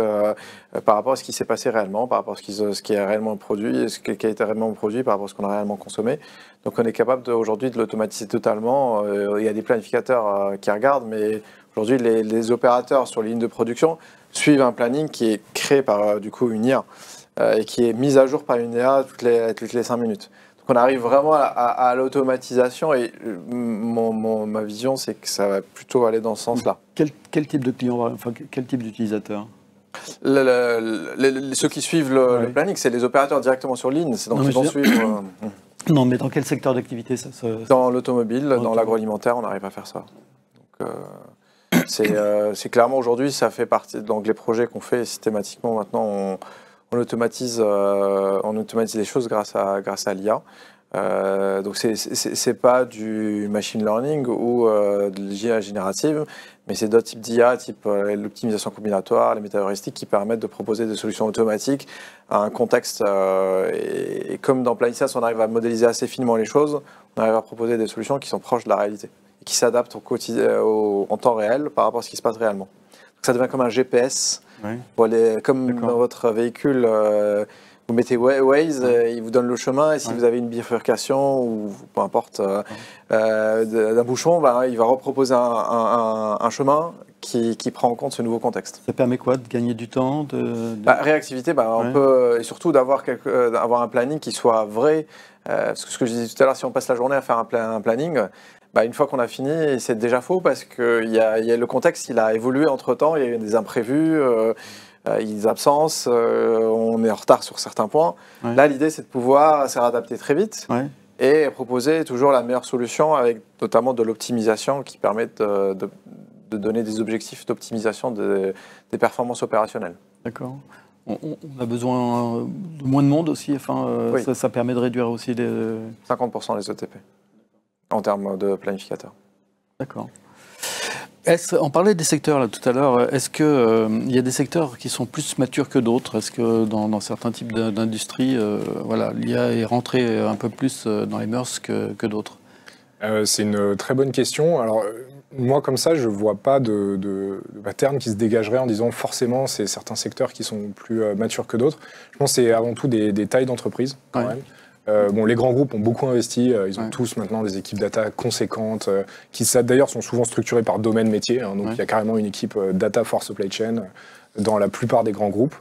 par rapport à ce qui s'est passé réellement, par rapport à ce qui est réellement produit, ce qui a été réellement produit, par rapport à ce qu'on a réellement consommé. Donc on est capable aujourd'hui de l'automatiser totalement. Il y a des planificateurs qui regardent, mais aujourd'hui les opérateurs sur les lignes de production suivent un planning qui est créé par du coup une IA et qui est mise à jour par une IA toutes les 5 minutes. Donc on arrive vraiment à l'automatisation et ma vision c'est que ça va plutôt aller dans ce sens-là. Quel type de client, quel type d'utilisateur? Ceux qui suivent le planning, c'est les opérateurs directement sur ligne, c'est donc ils vont suivre... Non, mais dans quel secteur d'activité Dans l'automobile, dans l'agroalimentaire, on arrive à faire ça. Donc, c'est clairement aujourd'hui, ça fait partie donc les projets qu'on fait systématiquement maintenant, on automatise les choses grâce à l'IA. Donc c'est pas du machine learning ou de l'IA générative, mais c'est d'autres types d'IA, type l'optimisation combinatoire, les métaheuristiques qui permettent de proposer des solutions automatiques à un contexte. Et comme dans Planissas, on arrive à modéliser assez finement les choses, on arrive à proposer des solutions qui sont proches de la réalité et qui s'adaptent au quotidien, en temps réel par rapport à ce qui se passe réellement. Donc ça devient comme un GPS, comme dans votre véhicule. Vous mettez Waze, il vous donne le chemin, et si vous avez une bifurcation ou peu importe d'un bouchon, il va reproposer un chemin qui prend en compte ce nouveau contexte. Ça permet quoi? De gagner du temps Réactivité, on peut, et surtout d'avoir un planning qui soit vrai. Parce que ce que je disais tout à l'heure, si on passe la journée à faire un planning, une fois qu'on a fini, c'est déjà faux parce que le contexte il a évolué entre-temps, il y a eu des imprévus. Il y a des absences, on est en retard sur certains points. Là, l'idée, c'est de pouvoir se réadapter très vite et proposer toujours la meilleure solution avec notamment de l'optimisation qui permet de donner des objectifs d'optimisation des performances opérationnelles. D'accord. On a besoin de moins de monde aussi. Ça permet de réduire aussi les... 50% les ETP en termes de planificateurs. D'accord. On parlait des secteurs là tout à l'heure. Est-ce qu'il y a des secteurs qui sont plus matures que d'autres? Est-ce que dans certains types d'industries, l'IA est rentrée un peu plus dans les mœurs que d'autres? C'est une très bonne question. Alors, moi, comme ça, je ne vois pas de pattern qui se dégagerait en disant forcément c'est certains secteurs qui sont plus matures que d'autres. Je pense que c'est avant tout des tailles d'entreprise quand même. Les grands groupes ont beaucoup investi, ils ont tous maintenant des équipes data conséquentes, qui d'ailleurs sont souvent structurées par domaine métier, donc il y a carrément une équipe data for supply chain dans la plupart des grands groupes.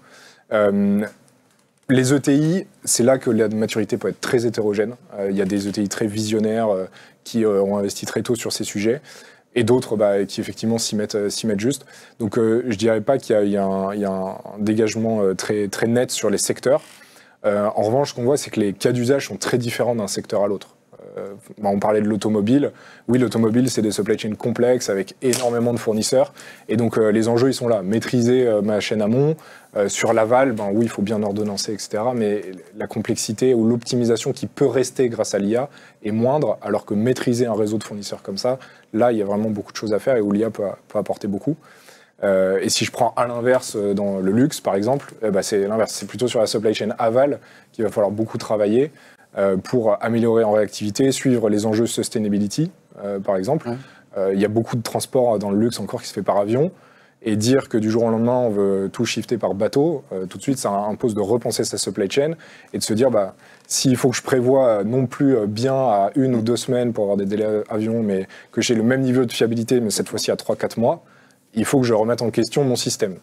Les ETI, c'est là que la maturité peut être très hétérogène. Il y a des ETI très visionnaires qui ont investi très tôt sur ces sujets, et d'autres qui effectivement s'y mettent juste. Donc je dirais pas qu'il y a un dégagement très, très net sur les secteurs. En revanche, ce qu'on voit, c'est que les cas d'usage sont très différents d'un secteur à l'autre. On parlait de l'automobile. Oui, l'automobile, c'est des supply chains complexes avec énormément de fournisseurs. Et donc, les enjeux, ils sont là. Maîtriser ma chaîne amont. Sur l'aval, oui, il faut bien ordonnancer, etc. Mais la complexité ou l'optimisation qui peut rester grâce à l'IA est moindre, alors que maîtriser un réseau de fournisseurs comme ça, là, il y a vraiment beaucoup de choses à faire et où l'IA peut apporter beaucoup. Et si je prends à l'inverse dans le luxe, par exemple, c'est l'inverse. C'est plutôt sur la supply chain aval qu'il va falloir beaucoup travailler pour améliorer en réactivité, suivre les enjeux sustainability, par exemple. Il y a beaucoup de transport dans le luxe encore qui se fait par avion. Et dire que du jour au lendemain, on veut tout shifter par bateau, tout de suite, ça impose de repenser sa supply chain et de se dire, s'il faut que je prévoie non plus bien à 1 ou 2 semaines pour avoir des délais avion, mais que j'ai le même niveau de fiabilité, mais cette fois-ci à 3-4 mois, il faut que je remette en question mon système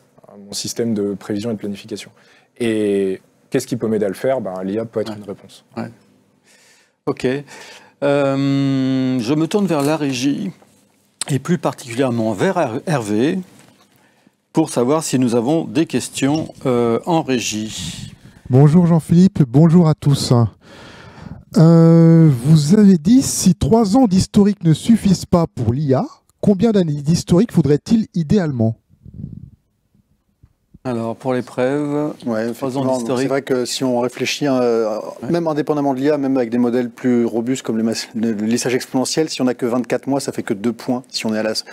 de prévision et de planification. Et qu'est-ce qui peut m'aider à le faire? L'IA peut être une réponse. Ok. Je me tourne vers la régie, et plus particulièrement vers Hervé, pour savoir si nous avons des questions en régie. Bonjour Jean-Philippe, bonjour à tous. Vous avez dit, si 3 ans d'historique ne suffisent pas pour l'IA, combien d'années d'historique faudrait-il idéalement? Alors, pour l'épreuve, 3 ans d'historique. C'est vrai que si on réfléchit, même indépendamment de l'IA, même avec des modèles plus robustes comme le lissage exponentiel, si on n'a que 24 mois, ça fait que 2 points. Si on est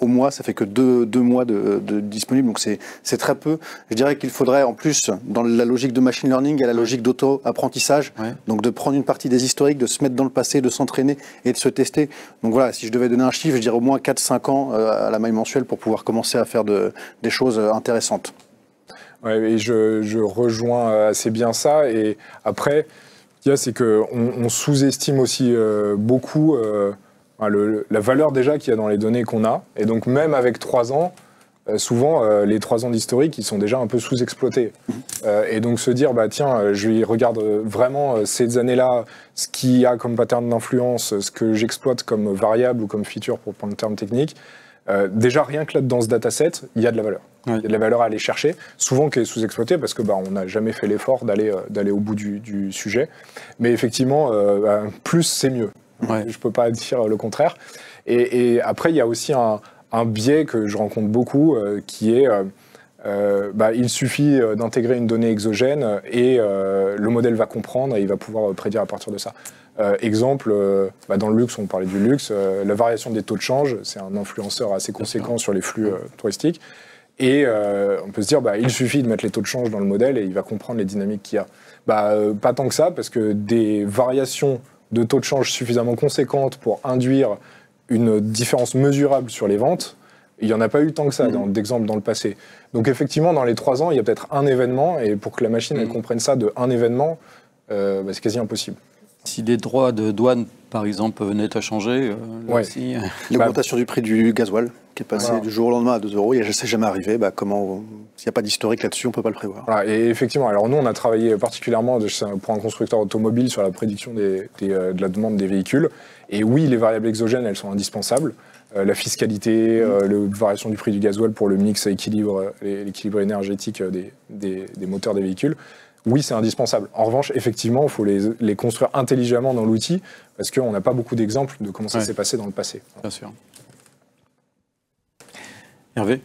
au mois, ça fait que 2 mois de disponible. Donc c'est très peu. Je dirais qu'il faudrait, en plus, dans la logique de machine learning, il y a la logique d'auto-apprentissage. Donc de prendre une partie des historiques, de se mettre dans le passé, de s'entraîner et de se tester. Donc voilà, si je devais donner un chiffre, je dirais au moins 4-5 ans à la maille mensuelle pour pouvoir commencer à faire des choses intéressantes. Ouais, et je rejoins assez bien ça. Et après, c'est qu'on sous-estime aussi beaucoup la valeur déjà qu'il y a dans les données qu'on a. Et donc même avec 3 ans, souvent les 3 ans d'historique, ils sont déjà un peu sous-exploités. Et donc se dire, je regarde vraiment ces années-là, ce qu'il y a comme pattern d'influence, ce que j'exploite comme variable ou comme feature pour prendre le terme technique. Déjà, rien que là, dans ce dataset, il y a de la valeur. Il y a de la valeur à aller chercher, souvent qui est sous-exploitée parce que on n'a jamais fait l'effort d'aller au bout du sujet. Mais effectivement, plus c'est mieux. Je ne peux pas dire le contraire. Et après, il y a aussi un biais que je rencontre beaucoup qui est il suffit d'intégrer une donnée exogène et le modèle va comprendre et il va pouvoir prédire à partir de ça. Exemple, dans le luxe, on parlait du luxe, la variation des taux de change, c'est un influenceur assez conséquent sur les flux touristiques. Et on peut se dire, il suffit de mettre les taux de change dans le modèle et il va comprendre les dynamiques qu'il y a. Pas tant que ça, parce que des variations de taux de change suffisamment conséquentes pour induire une différence mesurable sur les ventes, il n'y en a pas eu tant que ça d'exemples dans le passé. Donc effectivement, dans les 3 ans, il y a peut-être un événement, et pour que la machine elle comprenne ça de un événement, c'est quasi impossible. Si les droits de douane, par exemple, venaient à changer, là aussi... L'augmentation du prix du gasoil, qui est passé du jour au lendemain à 2 €, et c'est jamais arrivé, comment, s'il n'y a pas d'historique là-dessus, on ne peut pas le prévoir. Voilà, et effectivement, alors nous, on a travaillé particulièrement pour un constructeur automobile sur la prédiction de la demande des véhicules. Et oui, les variables exogènes, elles sont indispensables. La fiscalité, la variation du prix du gasoil pour le mix l'équilibre énergétique des moteurs des véhicules. Oui, c'est indispensable. En revanche, effectivement, il faut les construire intelligemment dans l'outil, parce qu'on n'a pas beaucoup d'exemples de comment ça s'est passé dans le passé. Bien sûr. Hervé ?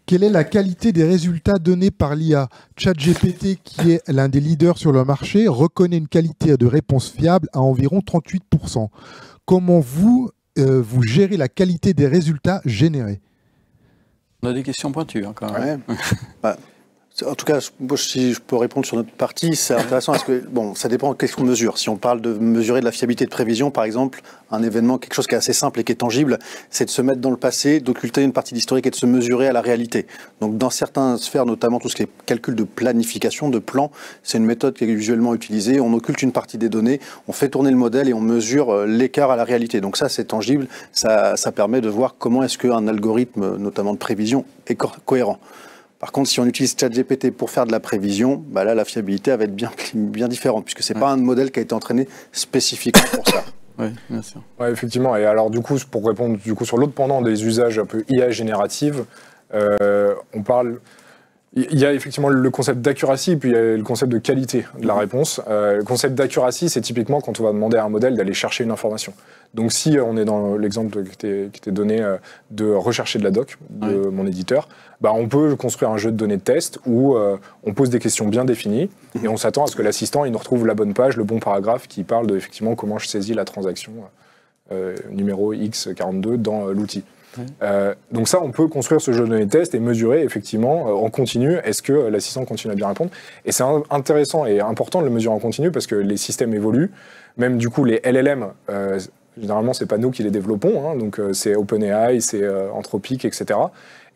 Quelle est la qualité des résultats donnés par l'IA ? ChatGPT, qui est l'un des leaders sur le marché, reconnaît une qualité de réponse fiable à environ 38%. Comment vous gérez la qualité des résultats générés ? On a des questions pointues, quand même. En tout cas, moi, si je peux répondre sur notre partie, c'est intéressant parce que, ça dépend de qu'est-ce qu'on mesure. Si on parle de mesurer de la fiabilité de prévision, par exemple, un événement, quelque chose qui est assez simple et qui est tangible, c'est de se mettre dans le passé, d'occulter une partie d'historique et de se mesurer à la réalité. Donc, dans certaines sphères, notamment tout ce qui est calcul de planification, de plan, c'est une méthode qui est usuellement utilisée. On occulte une partie des données, on fait tourner le modèle et on mesure l'écart à la réalité. Donc ça, c'est tangible. Ça permet de voir comment est-ce qu'un algorithme, notamment de prévision, est cohérent. Par contre, si on utilise ChatGPT pour faire de la prévision, là, la fiabilité va être bien différente, puisque ce n'est pas un modèle qui a été entraîné spécifiquement pour ça. Oui, bien sûr. Ouais, effectivement. Et alors, du coup, pour répondre sur l'autre pendant des usages un peu IA générative, on parle... Il y a effectivement le concept d'accuracy, puis il y a le concept de qualité de la réponse. Le concept d'accuracy, c'est typiquement quand on va demander à un modèle d'aller chercher une information. Donc si on est dans l'exemple qui était donné de rechercher de la doc de mon éditeur, on peut construire un jeu de données de test où on pose des questions bien définies et on s'attend à ce que l'assistant il nous retrouve la bonne page, le bon paragraphe qui parle de effectivement comment je saisis la transaction numéro X42 dans l'outil. Donc ça, on peut construire ce jeu de données de test et mesurer effectivement en continu, est-ce que l'assistant continue à bien répondre. Et c'est intéressant et important de le mesurer en continu parce que les systèmes évoluent, même du coup les LLM, généralement c'est pas nous qui les développons, donc c'est OpenAI, c'est Anthropic, etc.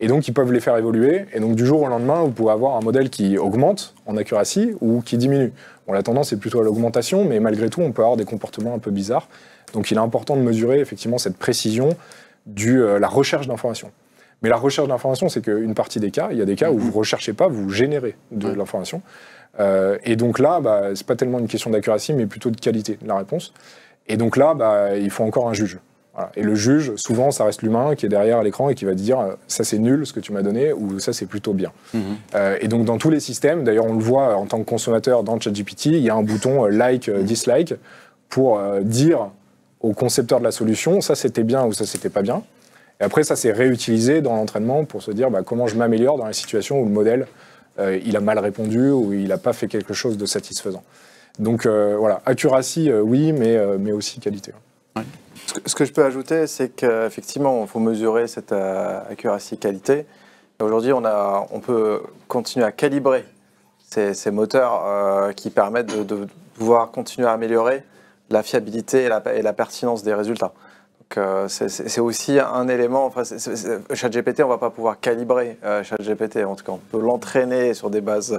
Et donc ils peuvent les faire évoluer, et donc du jour au lendemain, vous pouvez avoir un modèle qui augmente en accuracy ou qui diminue. Bon, la tendance est plutôt à l'augmentation, mais malgré tout, on peut avoir des comportements un peu bizarres. Donc il est important de mesurer effectivement cette précision la recherche d'informations. Mais la recherche d'informations, c'est qu'une partie des cas, il y a des cas où vous ne recherchez pas, vous générez de l'information. Et donc là, ce n'est pas tellement une question d'accuracy, mais plutôt de qualité de la réponse. Et donc là, il faut encore un juge. Voilà. Et le juge, souvent, ça reste l'humain qui est derrière l'écran et qui va dire ça c'est nul ce que tu m'as donné ou ça c'est plutôt bien. Et donc dans tous les systèmes, d'ailleurs on le voit en tant que consommateur dans ChatGPT, il y a un bouton like, dislike pour dire au concepteur de la solution, ça c'était bien ou ça c'était pas bien. Et après ça c'est réutilisé dans l'entraînement pour se dire comment je m'améliore dans les situations où le modèle il a mal répondu ou il n'a pas fait quelque chose de satisfaisant. Donc voilà, accuracy oui, mais aussi qualité. Ouais. Ce que je peux ajouter, c'est qu'effectivement il faut mesurer cette accuracy qualité. Aujourd'hui on peut continuer à calibrer ces moteurs qui permettent de pouvoir continuer à améliorer la fiabilité et la pertinence des résultats. Donc c'est aussi un élément. Enfin, ChatGPT, on ne va pas pouvoir calibrer ChatGPT. En tout cas, on peut l'entraîner sur des bases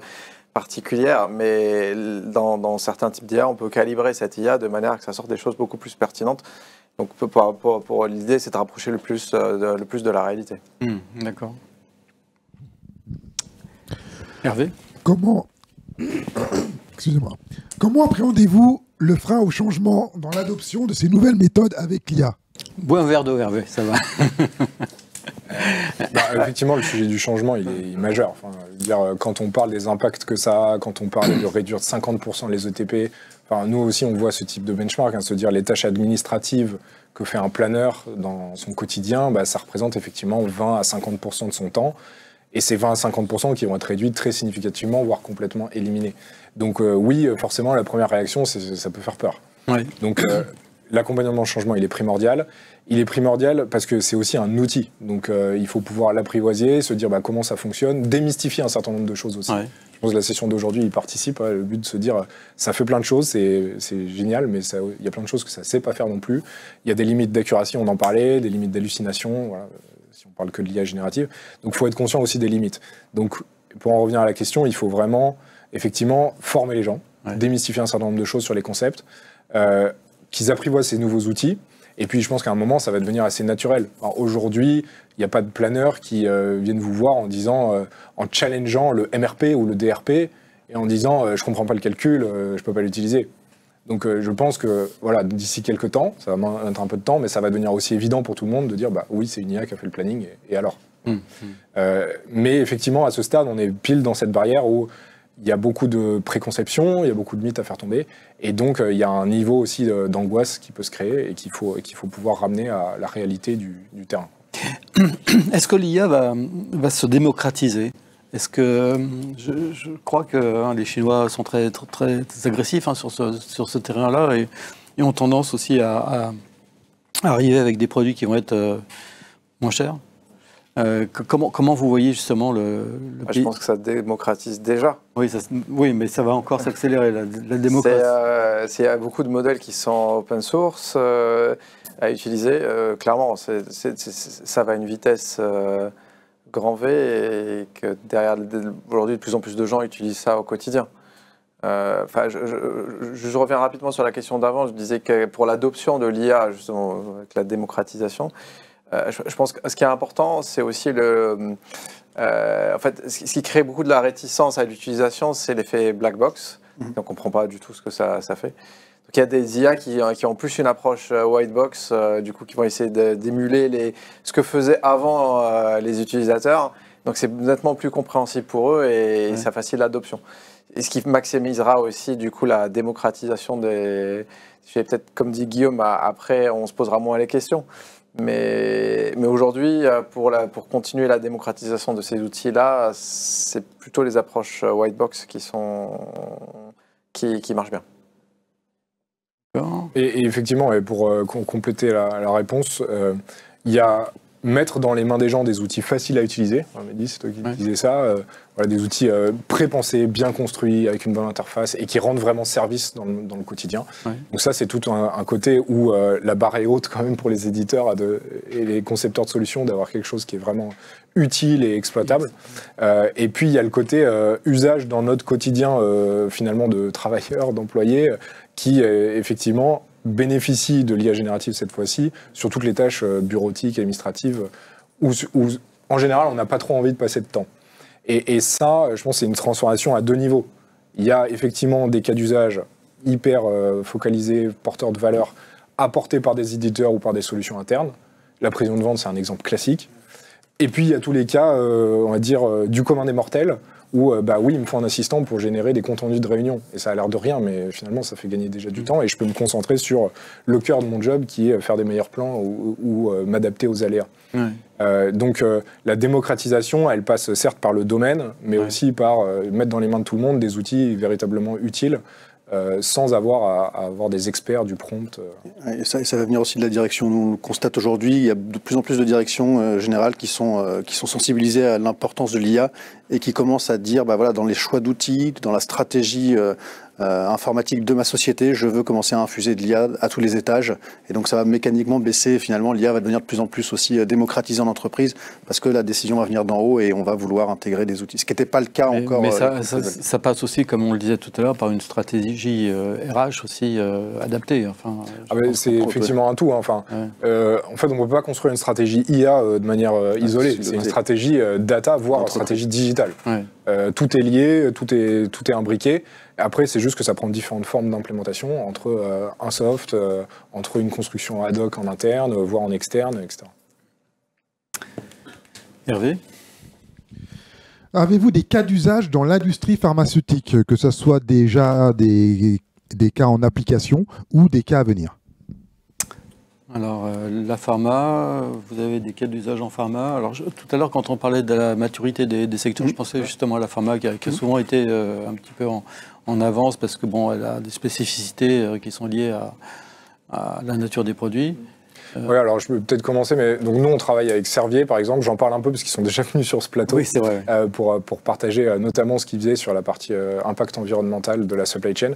particulières, mais dans certains types d'IA, on peut calibrer cette IA de manière que ça sorte des choses beaucoup plus pertinentes. Donc pour l'idée, c'est de rapprocher le plus de la réalité. D'accord. Hervé ? Excusez-moi. Comment appréhendez-vous le frein au changement dans l'adoption de ces nouvelles méthodes avec l'IA ? Bois un verre d'eau, Hervé, ça va. Effectivement, le sujet du changement, il est majeur. Enfin, quand on parle des impacts que ça a, quand on parle de réduire de 50% les ETP, nous aussi, on voit ce type de benchmark, se dire les tâches administratives que fait un planeur dans son quotidien, ça représente effectivement 20 à 50% de son temps. Et ces 20 à 50% qui vont être réduits très significativement, voire complètement éliminés. Donc oui, forcément, la première réaction, ça peut faire peur. Ouais. Donc l'accompagnement au changement, il est primordial. Il est primordial parce que c'est aussi un outil. Donc il faut pouvoir l'apprivoiser, se dire comment ça fonctionne, démystifier un certain nombre de choses aussi. Ouais. Je pense que la session d'aujourd'hui, il participe. Le but de se dire, ça fait plein de choses, c'est génial, mais il y a plein de choses que ça ne sait pas faire non plus. Il y a des limites d'accuracy, on en parlait, des limites d'hallucination, voilà, si on parle que de l'IA générative. Donc il faut être conscient aussi des limites. Donc pour en revenir à la question, il faut vraiment, effectivement, former les gens, démystifier un certain nombre de choses sur les concepts, qu'ils apprivoisent ces nouveaux outils. Et puis, je pense qu'à un moment, ça va devenir assez naturel. Aujourd'hui, il n'y a pas de planeurs qui viennent vous voir en disant, en challengeant le MRP ou le DRP et en disant, je ne comprends pas le calcul, je ne peux pas l'utiliser. Donc, je pense que voilà, d'ici quelques temps, ça va mettre un peu de temps, mais ça va devenir aussi évident pour tout le monde de dire, oui, c'est une IA qui a fait le planning, et alors mais effectivement, à ce stade, on est pile dans cette barrière où il y a beaucoup de préconceptions, il y a beaucoup de mythes à faire tomber, et donc il y a un niveau aussi d'angoisse qui peut se créer et qu'il faut pouvoir ramener à la réalité du terrain. Est-ce que l'IA va se démocratiser? Est-ce que je crois que les Chinois sont très, très, très agressifs sur ce terrain-là et ont tendance aussi à arriver avec des produits qui vont être moins chers? Comment vous voyez justement le pays? Je pense que ça démocratise déjà. Oui, mais ça va encore s'accélérer, la démocratie. Il y a beaucoup de modèles qui sont open source à utiliser. Clairement, ça va à une vitesse grand V et que derrière, aujourd'hui, de plus en plus de gens utilisent ça au quotidien. Je reviens rapidement sur la question d'avant. Je disais que pour l'adoption de l'IA, justement, avec la démocratisation, je pense que ce qui est important, c'est aussi en fait, ce qui crée beaucoup de la réticence à l'utilisation, c'est l'effet black box. On ne comprend pas du tout ce que ça fait. Donc il y a des IA qui ont plus une approche white box, du coup, qui vont essayer d'émuler ce que faisaient avant les utilisateurs. Donc c'est nettement plus compréhensible pour eux et ça facilite l'adoption. Et ce qui maximisera aussi, du coup, la démocratisation des... Peut-être, comme dit Guillaume, après, on se posera moins les questions. Mais aujourd'hui, pour continuer la démocratisation de ces outils-là, c'est plutôt les approches white box qui marchent bien. Et effectivement, pour compléter la réponse, il y a mettre dans les mains des gens des outils faciles à utiliser. Mehdi, c'est toi qui disais ça. Voilà, des outils pré-pensés, bien construits, avec une bonne interface et qui rendent vraiment service dans le quotidien. Donc ça, c'est tout un côté où la barre est haute quand même pour les éditeurs et les concepteurs de solutions d'avoir quelque chose qui est vraiment utile et exploitable. Et puis, il y a le côté usage dans notre quotidien, finalement, de travailleurs, d'employés, qui, effectivement, bénéficie de l'IA générative cette fois-ci sur toutes les tâches bureautiques, administratives, où en général, on n'a pas trop envie de passer de temps. Et ça, je pense, c'est une transformation à deux niveaux. Il y a effectivement des cas d'usage hyper focalisés, porteurs de valeur, apportés par des éditeurs ou par des solutions internes. La prévision de vente, c'est un exemple classique. Et puis, il y a tous les cas, on va dire, du commun des mortels, où, oui, il me faut un assistant pour générer des comptes rendus de réunion. Et ça a l'air de rien, mais finalement, ça fait gagner déjà du temps. Et je peux me concentrer sur le cœur de mon job, qui est faire des meilleurs plans ou m'adapter aux aléas. Donc, la démocratisation, elle passe certes par le domaine, mais aussi par mettre dans les mains de tout le monde des outils véritablement utiles, sans avoir à avoir des experts du prompt. Et ça va venir aussi de la direction. Nous, on le constate aujourd'hui, il y a de plus en plus de directions générales qui sont sensibilisées à l'importance de l'IA et qui commencent à dire, voilà, dans les choix d'outils, dans la stratégie informatique de ma société, je veux commencer à infuser de l'IA à tous les étages. Et donc ça va mécaniquement baisser. Finalement, l'IA va devenir de plus en plus aussi démocratisée en entreprise parce que la décision va venir d'en haut et on va vouloir intégrer des outils. Ce qui n'était pas le cas encore. Mais ça passe aussi, comme on le disait tout à l'heure, par une stratégie RH aussi adaptée. Enfin, c'est effectivement un tout. En fait, on ne peut pas construire une stratégie IA de manière isolée. C'est une stratégie data, voire une stratégie digitale. Tout est lié, tout est imbriqué. Après, c'est juste que ça prend différentes formes d'implémentation entre un soft, entre une construction ad hoc en interne, voire en externe, etc. Hervé ? Avez-vous des cas d'usage dans l'industrie pharmaceutique, que ce soit déjà des cas en application ou des cas à venir ? Alors, la pharma, vous avez des cas d'usage en pharma. Alors, tout à l'heure, quand on parlait de la maturité des secteurs, je pensais justement à la pharma qui a souvent été un petit peu en avance parce que bon, elle a des spécificités qui sont liées à la nature des produits. Oui, alors je peux peut-être commencer, mais donc nous on travaille avec Servier par exemple, j'en parle un peu parce qu'ils sont déjà venus sur ce plateau. Oui, c'est vrai. Pour partager notamment ce qu'ils faisaient sur la partie impact environnemental de la supply chain.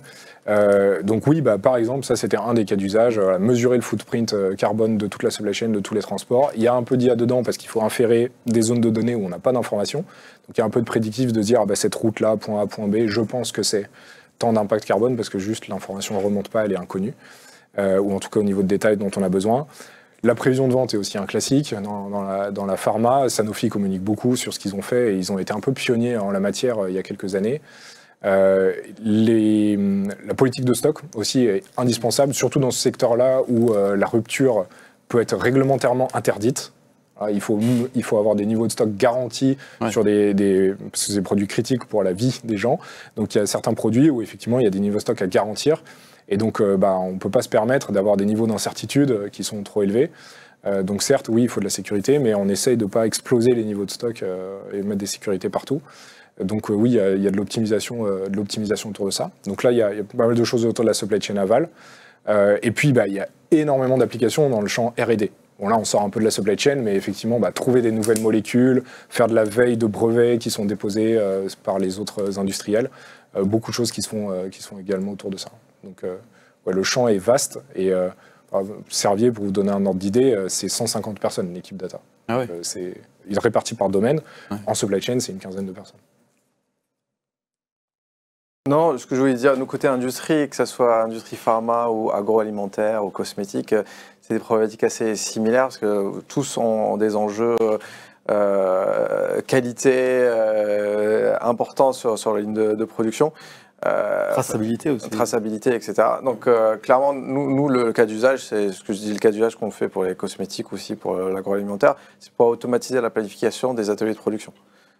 Donc oui, par exemple, ça c'était un des cas d'usage, mesurer le footprint carbone de toute la supply chain, de tous les transports. Il y a un peu d'IA dedans parce qu'il faut inférer des zones de données où on n'a pas d'informations. Donc il y a un peu de prédictif de se dire cette route-là, point A, point B, je pense que c'est tant d'impact carbone parce que juste l'information ne remonte pas, elle est inconnue. Ou en tout cas au niveau de détails dont on a besoin. La prévision de vente est aussi un classique. Dans la pharma, Sanofi communique beaucoup sur ce qu'ils ont fait et ils ont été un peu pionniers en la matière il y a quelques années. La politique de stock aussi est indispensable, surtout dans ce secteur-là où la rupture peut être réglementairement interdite. Il faut avoir des niveaux de stock garantis sur parce que c'est des produits critiques pour la vie des gens. Donc il y a certains produits où effectivement il y a des niveaux de stock à garantir. Et donc, on ne peut pas se permettre d'avoir des niveaux d'incertitude qui sont trop élevés. Donc certes, oui, il faut de la sécurité, mais on essaye de ne pas exploser les niveaux de stock et mettre des sécurités partout. Donc oui, il y a de l'optimisation autour de ça. Donc là, il y a pas mal de choses autour de la supply chain aval. Et puis, il y a énormément d'applications dans le champ R&D. Bon, là, on sort un peu de la supply chain, mais effectivement, trouver des nouvelles molécules, faire de la veille de brevets qui sont déposés par les autres industriels. Beaucoup de choses qui se font également autour de ça. Donc, le champ est vaste et Servier, pour vous donner un ordre d'idée, c'est 150 personnes, l'équipe data. Ah ouais. Il est réparti par domaine. Ouais. En supply chain, c'est une quinzaine de personnes. Non, ce que je voulais dire, nous, côté industrie, que ce soit industrie pharma ou agroalimentaire ou cosmétique, c'est des problématiques assez similaires parce que tous ont des enjeux qualité importants sur la ligne de production. Traçabilité aussi. Traçabilité, etc. Donc clairement, nous, le cas d'usage, c'est ce que je dis, le cas d'usage qu'on fait pour les cosmétiques aussi, pour l'agroalimentaire, c'est pour automatiser la planification des ateliers de production.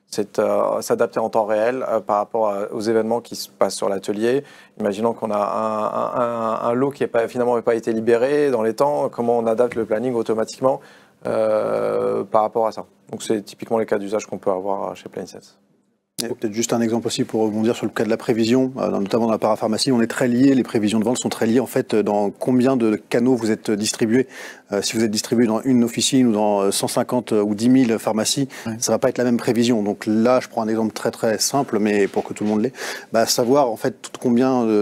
C'est s'adapter en temps réel par rapport aux événements qui se passent sur l'atelier. Imaginons qu'on a un lot qui finalement n'a pas été libéré dans les temps, comment on adapte le planning automatiquement par rapport à ça. Donc c'est typiquement les cas d'usage qu'on peut avoir chez PlanSense. Peut-être juste un exemple aussi pour rebondir sur le cas de la prévision, notamment dans la parapharmacie, on est très liés, les prévisions de vente sont très liées en fait dans combien de canaux vous êtes distribués. Si vous êtes distribué dans une officine ou dans 150 ou 10 000 pharmacies, ça va pas être la même prévision. Donc là, je prends un exemple très très simple, mais pour que tout le monde l'ait, savoir en fait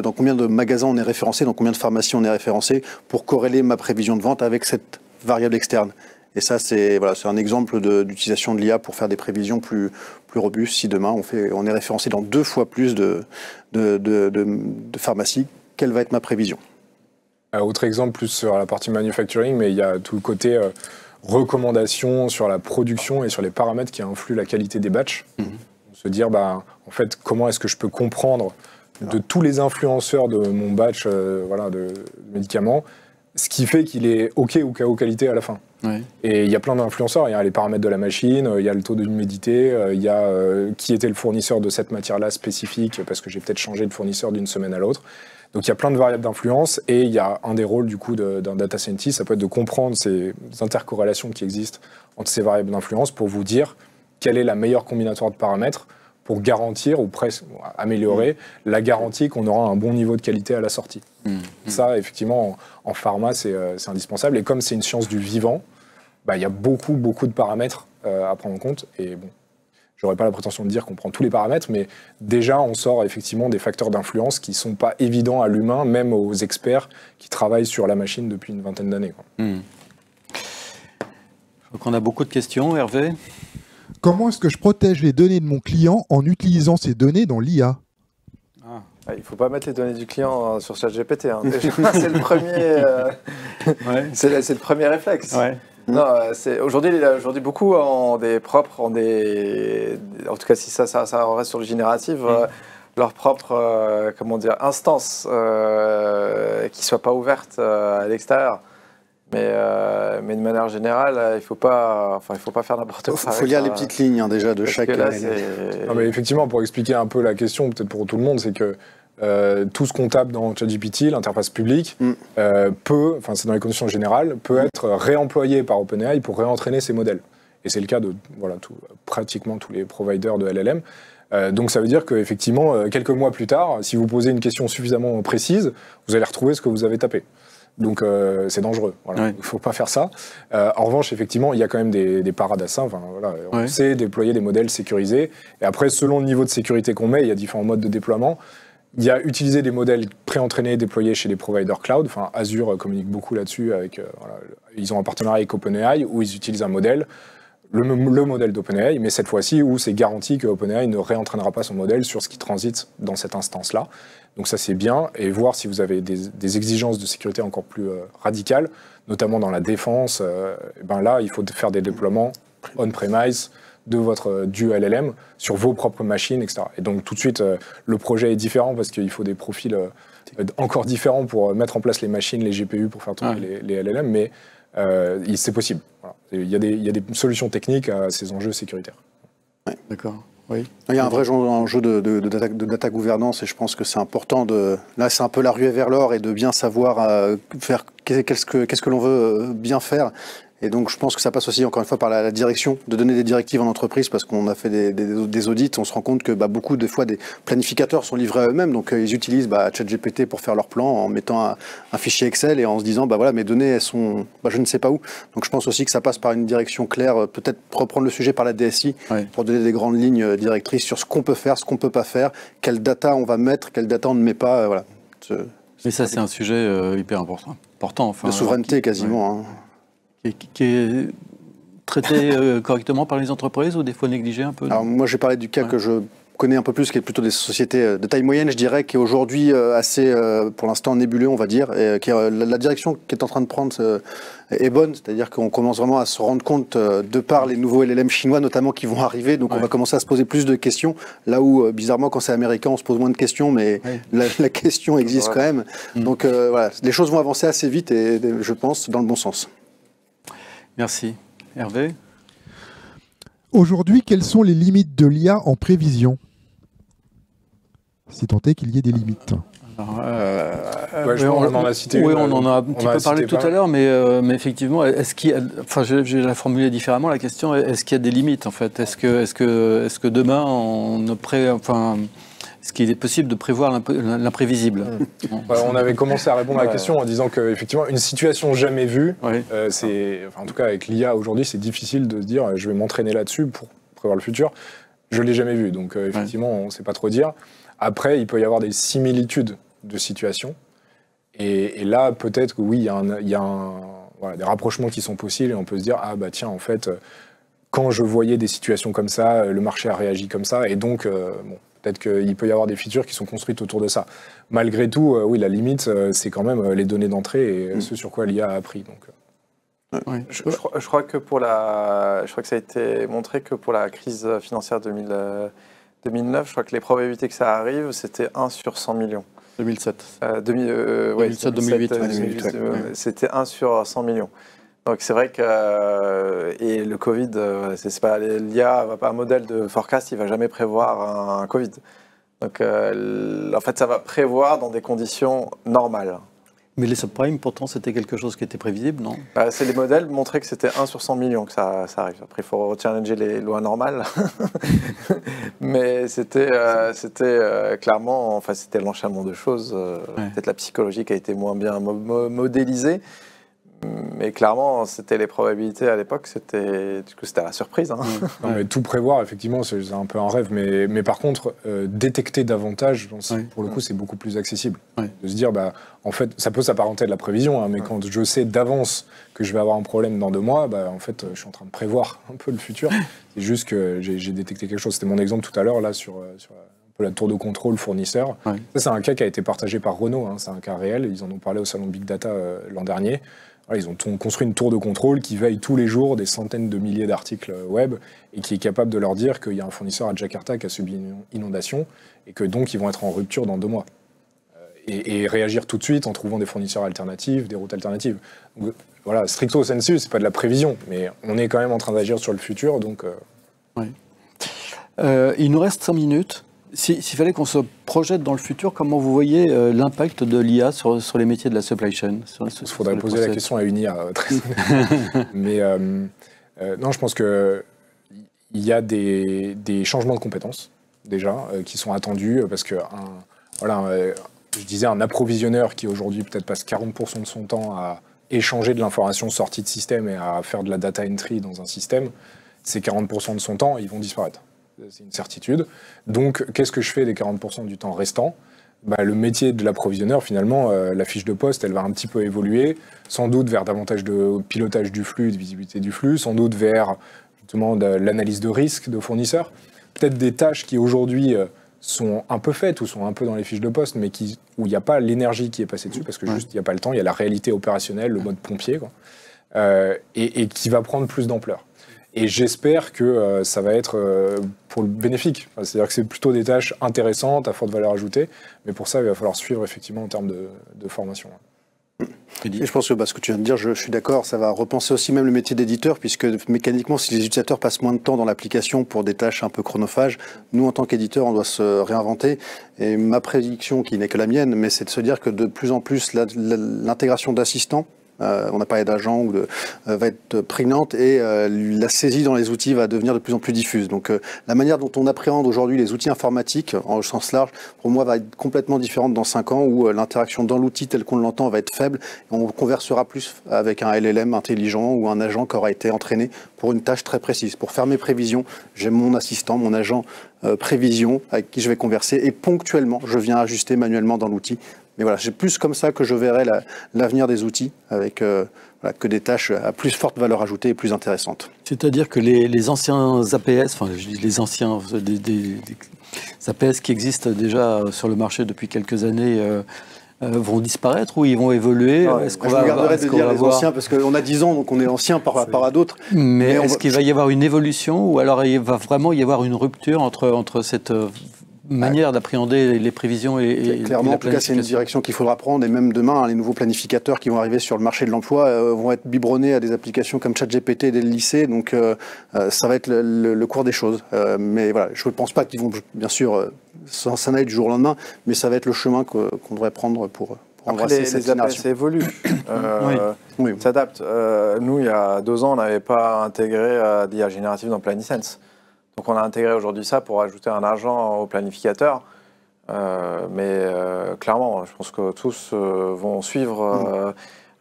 dans combien de magasins on est référencé, dans combien de pharmacies on est référencé, pour corréler ma prévision de vente avec cette variable externe. Et ça, c'est un exemple d'utilisation de l'IA pour faire des prévisions plus robustes. Si demain, on est référencé dans 2 fois plus de pharmacies, quelle va être ma prévision? Autre exemple, plus sur la partie manufacturing, mais il y a tout le côté recommandation sur la production et sur les paramètres qui influent la qualité des batchs. Se dire, en fait, comment est-ce que je peux comprendre de tous les influenceurs de mon batch de médicaments, ce qui fait qu'il est OK ou KO qualité à la fin. Ouais. Et il y a plein d'influenceurs, il y a les paramètres de la machine, il y a le taux d'humidité, il y a qui était le fournisseur de cette matière-là spécifique, parce que j'ai peut-être changé de fournisseur d'une semaine à l'autre. Donc il y a plein de variables d'influence, et il y a un des rôles du coup d'un data scientist, ça peut être de comprendre ces intercorrélations qui existent entre ces variables d'influence pour vous dire quelle est la meilleure combinatoire de paramètres pour garantir ou presque améliorer la garantie qu'on aura un bon niveau de qualité à la sortie. Ça, effectivement, en pharma, c'est indispensable. Et comme c'est une science du vivant, il y a beaucoup de paramètres à prendre en compte. Et bon, j'aurais pas la prétention de dire qu'on prend tous les paramètres, mais déjà, on sort effectivement des facteurs d'influence qui sont pas évidents à l'humain, même aux experts qui travaillent sur la machine depuis une vingtaine d'années. Je crois qu'on a beaucoup de questions, Hervé. Comment est-ce que je protège les données de mon client en utilisant ces données dans l'IA? Il ne faut pas mettre les données du client sur ChatGPT. Hein. C'est le premier, c'est le premier réflexe. Ouais. Non, aujourd'hui, beaucoup ont des propres, en tout cas si ça reste sur le génératif, leur propre instance qui ne soit pas ouverte à l'extérieur. Mais de manière générale, il ne faut pas faire n'importe quoi. Il faut lire les petites lignes déjà de chaque... Non, mais effectivement, pour expliquer un peu la question, peut-être pour tout le monde, c'est que tout ce qu'on tape dans ChatGPT, l'interface publique, c'est dans les conditions générales, peut être réemployé par OpenAI pour réentraîner ces modèles. Et c'est le cas de pratiquement tous les providers de LLM. Donc ça veut dire qu'effectivement, quelques mois plus tard, si vous posez une question suffisamment précise, vous allez retrouver ce que vous avez tapé. Donc c'est dangereux. Voilà. Il ne faut pas faire ça. En revanche, effectivement, il y a quand même des parades à ça. Enfin, voilà, on sait déployer des modèles sécurisés. Et après, selon le niveau de sécurité qu'on met, il y a différents modes de déploiement. Il y a utiliser des modèles pré-entraînés déployés chez les providers cloud. Enfin, Azure communique beaucoup là-dessus. Ils ont un partenariat avec OpenAI où ils utilisent un modèle, le modèle d'OpenAI, mais cette fois-ci où c'est garanti que OpenAI ne réentraînera pas son modèle sur ce qui transite dans cette instance-là. Donc ça, c'est bien. Et voir si vous avez des exigences de sécurité encore plus radicales, notamment dans la défense, là, il faut faire des déploiements on-premise du LLM sur vos propres machines, etc. Et donc tout de suite, le projet est différent parce qu'il faut des profils encore différents pour mettre en place les machines, les GPU pour faire tourner les LLM, mais c'est possible. Voilà. Il y a des solutions techniques à ces enjeux sécuritaires. Ouais. D'accord. Oui. Il y a un vrai enjeu de data gouvernance et je pense que c'est important là, c'est un peu la ruée vers l'or et de bien savoir faire qu'est-ce que l'on veut bien faire. Et donc, je pense que ça passe aussi, encore une fois, par la direction, de donner des directives en entreprise, parce qu'on a fait des audits, on se rend compte que beaucoup, des fois, des planificateurs sont livrés à eux-mêmes, donc ils utilisent ChatGPT pour faire leur plan en mettant un fichier Excel et en se disant, mes données, elles sont, je ne sais pas où. Donc, je pense aussi que ça passe par une direction claire, peut-être reprendre le sujet par la DSI, pour donner des grandes lignes directrices sur ce qu'on peut faire, ce qu'on ne peut pas faire, quelle data on va mettre, quelle data on ne met pas, voilà. Mais ça, c'est un sujet hyper important. De souveraineté, quasiment, qui est traité correctement par les entreprises ou des fois négligé un peu? Alors moi, j'ai parlé du cas que je connais un peu plus, qui est plutôt des sociétés de taille moyenne, je dirais, qui est aujourd'hui assez, pour l'instant, nébuleux, on va dire, et qui la direction qui est en train de prendre est bonne, c'est-à-dire qu'on commence vraiment à se rendre compte, de par les nouveaux LLM chinois, notamment, qui vont arriver, donc on va commencer à se poser plus de questions, là où, bizarrement, quand c'est américain, on se pose moins de questions, mais la question existe quand même. Donc voilà, les choses vont avancer assez vite et je pense dans le bon sens. Merci. Hervé? Aujourd'hui, quelles sont les limites de l'IA en prévision? Si tant est qu'il y ait des limites. On en a cité une. Oui, on en a un petit peu parlé tout à l'heure, mais effectivement, est-ce qu'il y a, je vais la formuler différemment, la question, est-ce qu'il y a des limites en fait? Est-ce que demain, est-ce qu'il est possible de prévoir l'imprévisible? On avait commencé à répondre à la question en disant qu'effectivement, une situation jamais vue, en tout cas avec l'IA aujourd'hui, c'est difficile de se dire je vais m'entraîner là-dessus pour prévoir le futur. Je ne l'ai jamais vu, donc effectivement, on ne sait pas trop dire. Après, il peut y avoir des similitudes de situations. Et là, peut-être que oui, il y a des rapprochements qui sont possibles et on peut se dire tiens, en fait, quand je voyais des situations comme ça, le marché a réagi comme ça, et donc, peut-être qu'il peut y avoir des features qui sont construites autour de ça. Malgré tout, oui, la limite, c'est quand même les données d'entrée et ce sur quoi l'IA a appris. Donc. Je crois que ça a été montré que pour la crise financière 2009, je crois que les probabilités que ça arrive, c'était 1 sur 100 millions. 2007. 2007-2008. C'était 1 sur 100 millions. Donc c'est vrai que et le Covid, c'est pas l'IA, un modèle de forecast, il va jamais prévoir un Covid. Donc en fait, ça va prévoir dans des conditions normales. Mais les subprimes, pourtant, c'était quelque chose qui était prévisible, non? C'est les modèles montraient que c'était 1 sur 100 millions que ça arrive. Après, il faut rechallenger les lois normales. Mais c'était clairement, c'était l'enchaînement de choses. Peut-être la psychologie qui a été moins bien modélisée. Mais clairement, c'était les probabilités à l'époque, c'était la surprise. Hein. Non, mais tout prévoir, effectivement, c'est un peu un rêve. Mais par contre, détecter davantage, pour le coup, c'est beaucoup plus accessible. De se dire, en fait, ça peut s'apparenter à de la prévision, mais quand je sais d'avance que je vais avoir un problème dans 2 mois, en fait, je suis en train de prévoir un peu le futur. C'est juste que j'ai détecté quelque chose. C'était mon exemple tout à l'heure, là, sur un peu la tour de contrôle fournisseur. Ça, c'est un cas qui a été partagé par Renault. C'est un cas réel. Ils en ont parlé au salon Big Data l'an dernier. Ils ont construit une tour de contrôle qui veille tous les jours des centaines de milliers d'articles web et qui est capable de leur dire qu'il y a un fournisseur à Jakarta qui a subi une inondation et que donc ils vont être en rupture dans 2 mois. Et réagir tout de suite en trouvant des fournisseurs alternatifs, des routes alternatives. Donc, voilà, stricto sensu, c'est pas de la prévision, mais on est quand même en train d'agir sur le futur, donc... Il nous reste 5 minutes. S'il fallait qu'on se projette dans le futur, comment vous voyez l'impact de l'IA sur les métiers de la supply chain? Il faudrait poser la question à une IA, très mais non, je pense qu'il y a des changements de compétences, déjà, qui sont attendus, parce que je disais, un approvisionneur qui aujourd'hui peut-être passe 40% de son temps à échanger de l'information sortie de système et à faire de la data entry dans un système, ces 40% de son temps, ils vont disparaître. C'est une certitude. Donc, qu'est-ce que je fais des 40% du temps restant? Le métier de l'approvisionneur, finalement, la fiche de poste, elle va un petit peu évoluer, sans doute vers davantage de pilotage du flux, de visibilité du flux, sans doute vers justement de l'analyse de risque de fournisseurs. Peut-être des tâches qui aujourd'hui sont un peu faites ou sont un peu dans les fiches de poste, mais où il n'y a pas l'énergie qui est passée dessus, parce que juste, il n'y a pas le temps, il y a la réalité opérationnelle, le mode pompier, quoi, et qui va prendre plus d'ampleur. Et j'espère que ça va être pour le bénéfique. C'est-à-dire que c'est plutôt des tâches intéressantes, à forte valeur ajoutée, mais pour ça, il va falloir suivre effectivement en termes de formation. Et je pense que ce que tu viens de dire, je suis d'accord, ça va repenser aussi même le métier d'éditeur, puisque mécaniquement, si les utilisateurs passent moins de temps dans l'application pour des tâches un peu chronophages, nous, en tant qu'éditeurs, on doit se réinventer. Et ma prédiction, qui n'est que la mienne, mais c'est de se dire que de plus en plus, l'intégration d'assistants, on a parlé d'agents, va être prégnante, et la saisie dans les outils va devenir de plus en plus diffuse. Donc la manière dont on appréhende aujourd'hui les outils informatiques, en sens large, pour moi, va être complètement différente dans 5 ans, où l'interaction dans l'outil tel qu'on l'entend va être faible. Et on conversera plus avec un LLM intelligent ou un agent qui aura été entraîné pour une tâche très précise. Pour faire mes prévisions, j'ai mon assistant, mon agent prévision, avec qui je vais converser, et ponctuellement, je viens ajuster manuellement dans l'outil. Mais voilà, c'est plus comme ça que je verrai l'avenir des outils, avec que des tâches à plus forte valeur ajoutée et plus intéressantes. C'est-à-dire que les anciens APS, enfin je dis les anciens, des APS qui existent déjà sur le marché depuis quelques années, vont disparaître ou ils vont évoluer? Je me garderai de dire les anciens, parce qu'on a 10 ans, donc on est ancien par rapport à d'autres. Mais est-ce qu'il va y avoir une évolution, ou alors il va vraiment y avoir une rupture entre cette manière d'appréhender les prévisions et clairement, en tout cas, c'est une direction qu'il faudra prendre. Et même demain, les nouveaux planificateurs qui vont arriver sur le marché de l'emploi vont être biberonnés à des applications comme ChatGPT dès le lycée. Donc, ça va être le cours des choses. Mais voilà, je ne pense pas qu'ils vont, bien sûr, s'en aller du jour au lendemain, mais ça va être le chemin qu'on devrait prendre pour embrasser cette génération. Les APS évoluent, s'adaptent. Nous, il y a 2 ans, on n'avait pas intégré l'IA générative dans PlaniSense. Donc on a intégré aujourd'hui ça pour ajouter un agent au planificateur. Mais clairement, je pense que tous vont suivre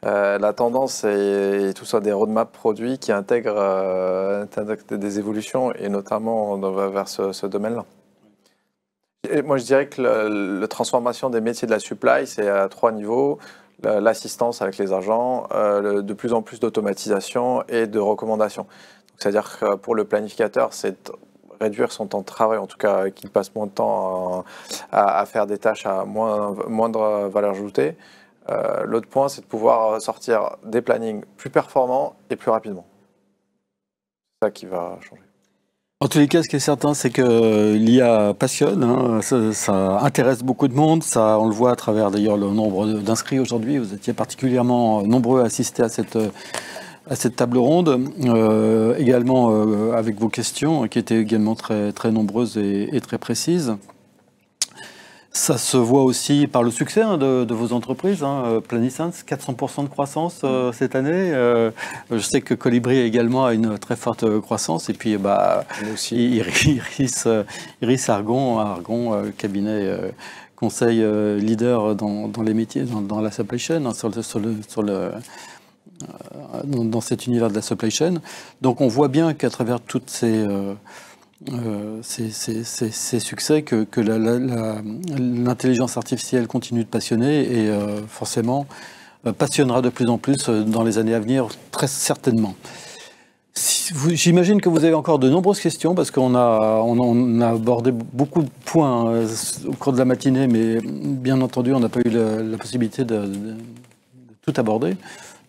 la tendance et tout ça, des roadmaps produits qui intègrent des évolutions, et notamment vers ce domaine-là. Moi, je dirais que la transformation des métiers de la supply, c'est à 3 niveaux. L'assistance avec les agents, de plus en plus d'automatisation et de recommandations. C'est-à-dire que pour le planificateur, c'est réduire son temps de travail, en tout cas qu'il passe moins de temps à faire des tâches à moindre valeur ajoutée. L'autre point, c'est de pouvoir sortir des plannings plus performants et plus rapidement. C'est ça qui va changer. En tous les cas, ce qui est certain, c'est que l'IA passionne, hein, ça intéresse beaucoup de monde, ça, on le voit à travers d'ailleurs le nombre d'inscrits aujourd'hui. Vous étiez particulièrement nombreux à assister à cette table ronde, également avec vos questions qui étaient également très, très nombreuses et très précises. Ça se voit aussi par le succès de vos entreprises. PlaniSense, 400% de croissance cette année. Je sais que Colibri également a une très forte croissance. Et puis, Iris Argon, cabinet conseil leader dans les métiers, dans la supply chain, dans cet univers de la supply chain. Donc on voit bien qu'à travers toutes ces succès, que l'intelligence artificielle continue de passionner et forcément passionnera de plus en plus dans les années à venir, très certainement. J'imagine que vous avez encore de nombreuses questions, parce qu'on a abordé beaucoup de points au cours de la matinée, mais bien entendu, on n'a pas eu la possibilité de tout aborder.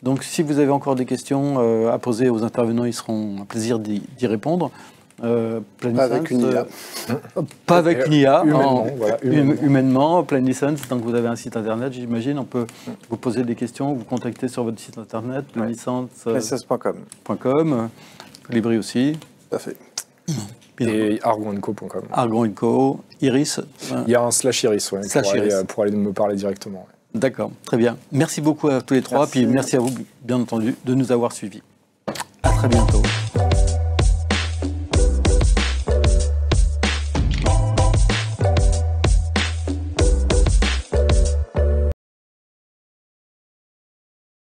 Donc si vous avez encore des questions à poser aux intervenants, ils seront un plaisir d'y répondre. Pas avec une IA. Pas avec une IA. Humainement, PlaniSense. Donc vous avez un site internet, j'imagine. On peut vous poser des questions, vous contacter sur votre site internet, PlaniSense.com. Colibri aussi. Tout à fait. Et argonco.com. Argon&Co, Iris. Il y a un /Iris, ouais, pour aller me parler directement. Ouais. D'accord, très bien. Merci beaucoup à tous les trois, puis merci à vous, bien entendu, de nous avoir suivis. À très bientôt.